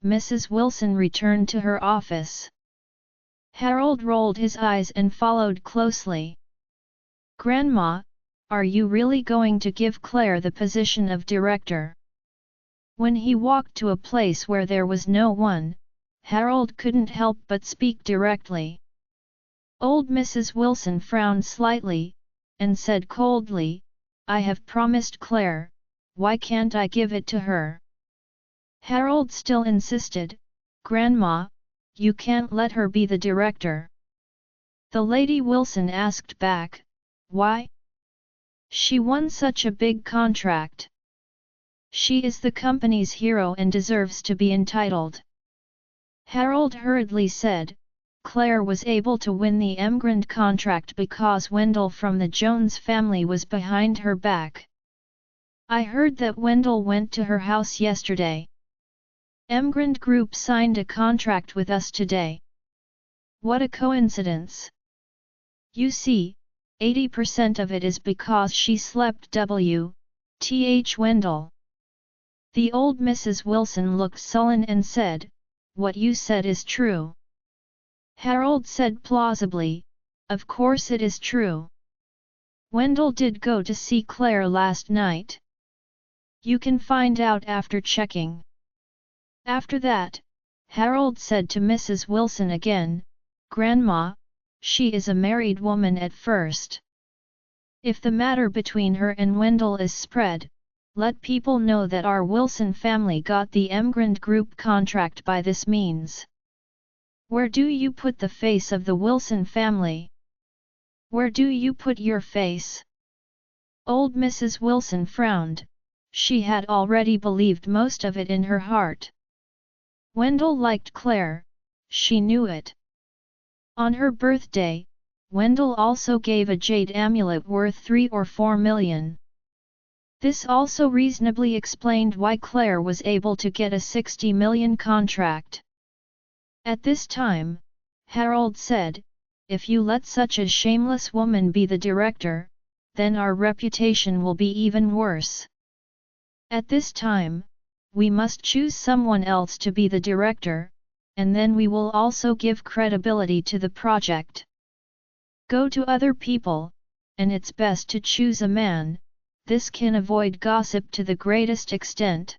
A: Mrs. Wilson returned to her office. Harold rolled his eyes and followed closely. "Grandma, are you really going to give Claire the position of director?" When he walked to a place where there was no one, Harold couldn't help but speak directly. Old Mrs. Wilson frowned slightly, and said coldly, "I have promised Claire, why can't I give it to her?" Harold still insisted, "Grandma, you can't let her be the director." The Lady Wilson asked back, "Why? She won such a big contract. She is the company's hero and deserves to be entitled." Harold hurriedly said, "Claire was able to win the Emrand contract because Wendell from the Jones family was behind her back. I heard that Wendell went to her house yesterday. Emrand Group signed a contract with us today. What a coincidence. You see, 80% of it is because she slept with Wendell." The old Mrs. Wilson looked sullen and said, "What you said is true." Harold said plausibly, "Of course it is true. Wendell did go to see Claire last night. You can find out after checking." After that, Harold said to Mrs. Wilson again, "Grandma, she is a married woman at first. If the matter between her and Wendell is spread, let people know that our Wilson family got the Emrand Group contract by this means. Where do you put the face of the Wilson family? Where do you put your face?" Old Mrs. Wilson frowned. She had already believed most of it in her heart. Wendell liked Claire, she knew it. On her birthday, Wendell also gave a jade amulet worth 3 or 4 million. This also reasonably explained why Claire was able to get a 60 million contract. At this time, Harold said, "If you let such a shameless woman be the director, then our reputation will be even worse. At this time, we must choose someone else to be the director, and then we will also give credibility to the project. Go to other people, and it's best to choose a man, this can avoid gossip to the greatest extent."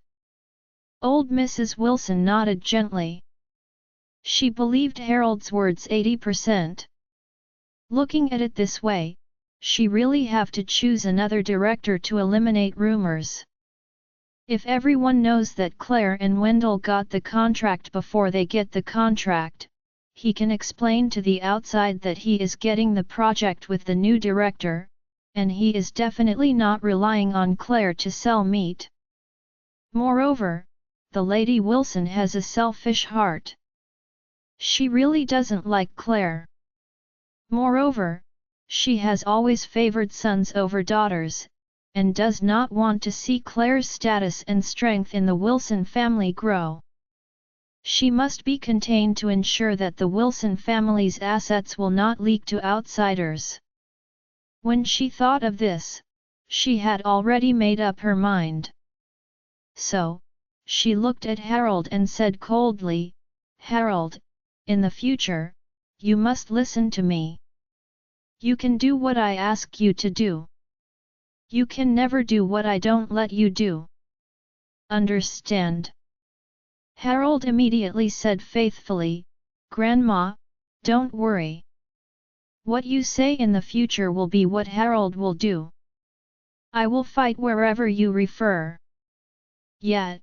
A: Old Mrs. Wilson nodded gently. She believed Harold's words 80%. Looking at it this way, she really have to choose another director to eliminate rumors. If everyone knows that Claire and Wendell got the contract before they get the contract, he can explain to the outside that he is getting the project with the new director, and he is definitely not relying on Claire to sell meat. Moreover, the Lady Wilson has a selfish heart. She really doesn't like Claire. Moreover, she has always favored sons over daughters, and does not want to see Claire's status and strength in the Wilson family grow. She must be contained to ensure that the Wilson family's assets will not leak to outsiders. When she thought of this, she had already made up her mind. So, she looked at Harold and said coldly, "Harold, in the future, you must listen to me. You can do what I ask you to do. You can never do what I don't let you do. Understand?" Harold immediately said faithfully, "Grandma, don't worry. What you say in the future will be what Harold will do. I will fight wherever you refer." Yet,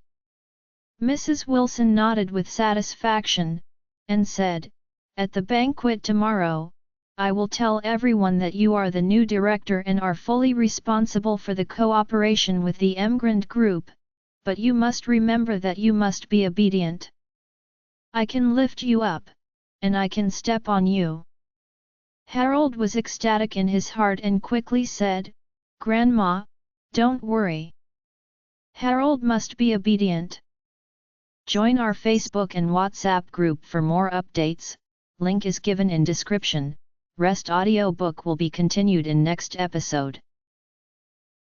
A: Mrs. Wilson nodded with satisfaction, and said, "At the banquet tomorrow, I will tell everyone that you are the new director and are fully responsible for the cooperation with the Emrand group, but you must remember that you must be obedient. I can lift you up, and I can step on you." Harold was ecstatic in his heart and quickly said, "Grandma, don't worry. Harold must be obedient." Join our Facebook and WhatsApp group for more updates, link is given in description. Rest audiobook will be continued in next episode.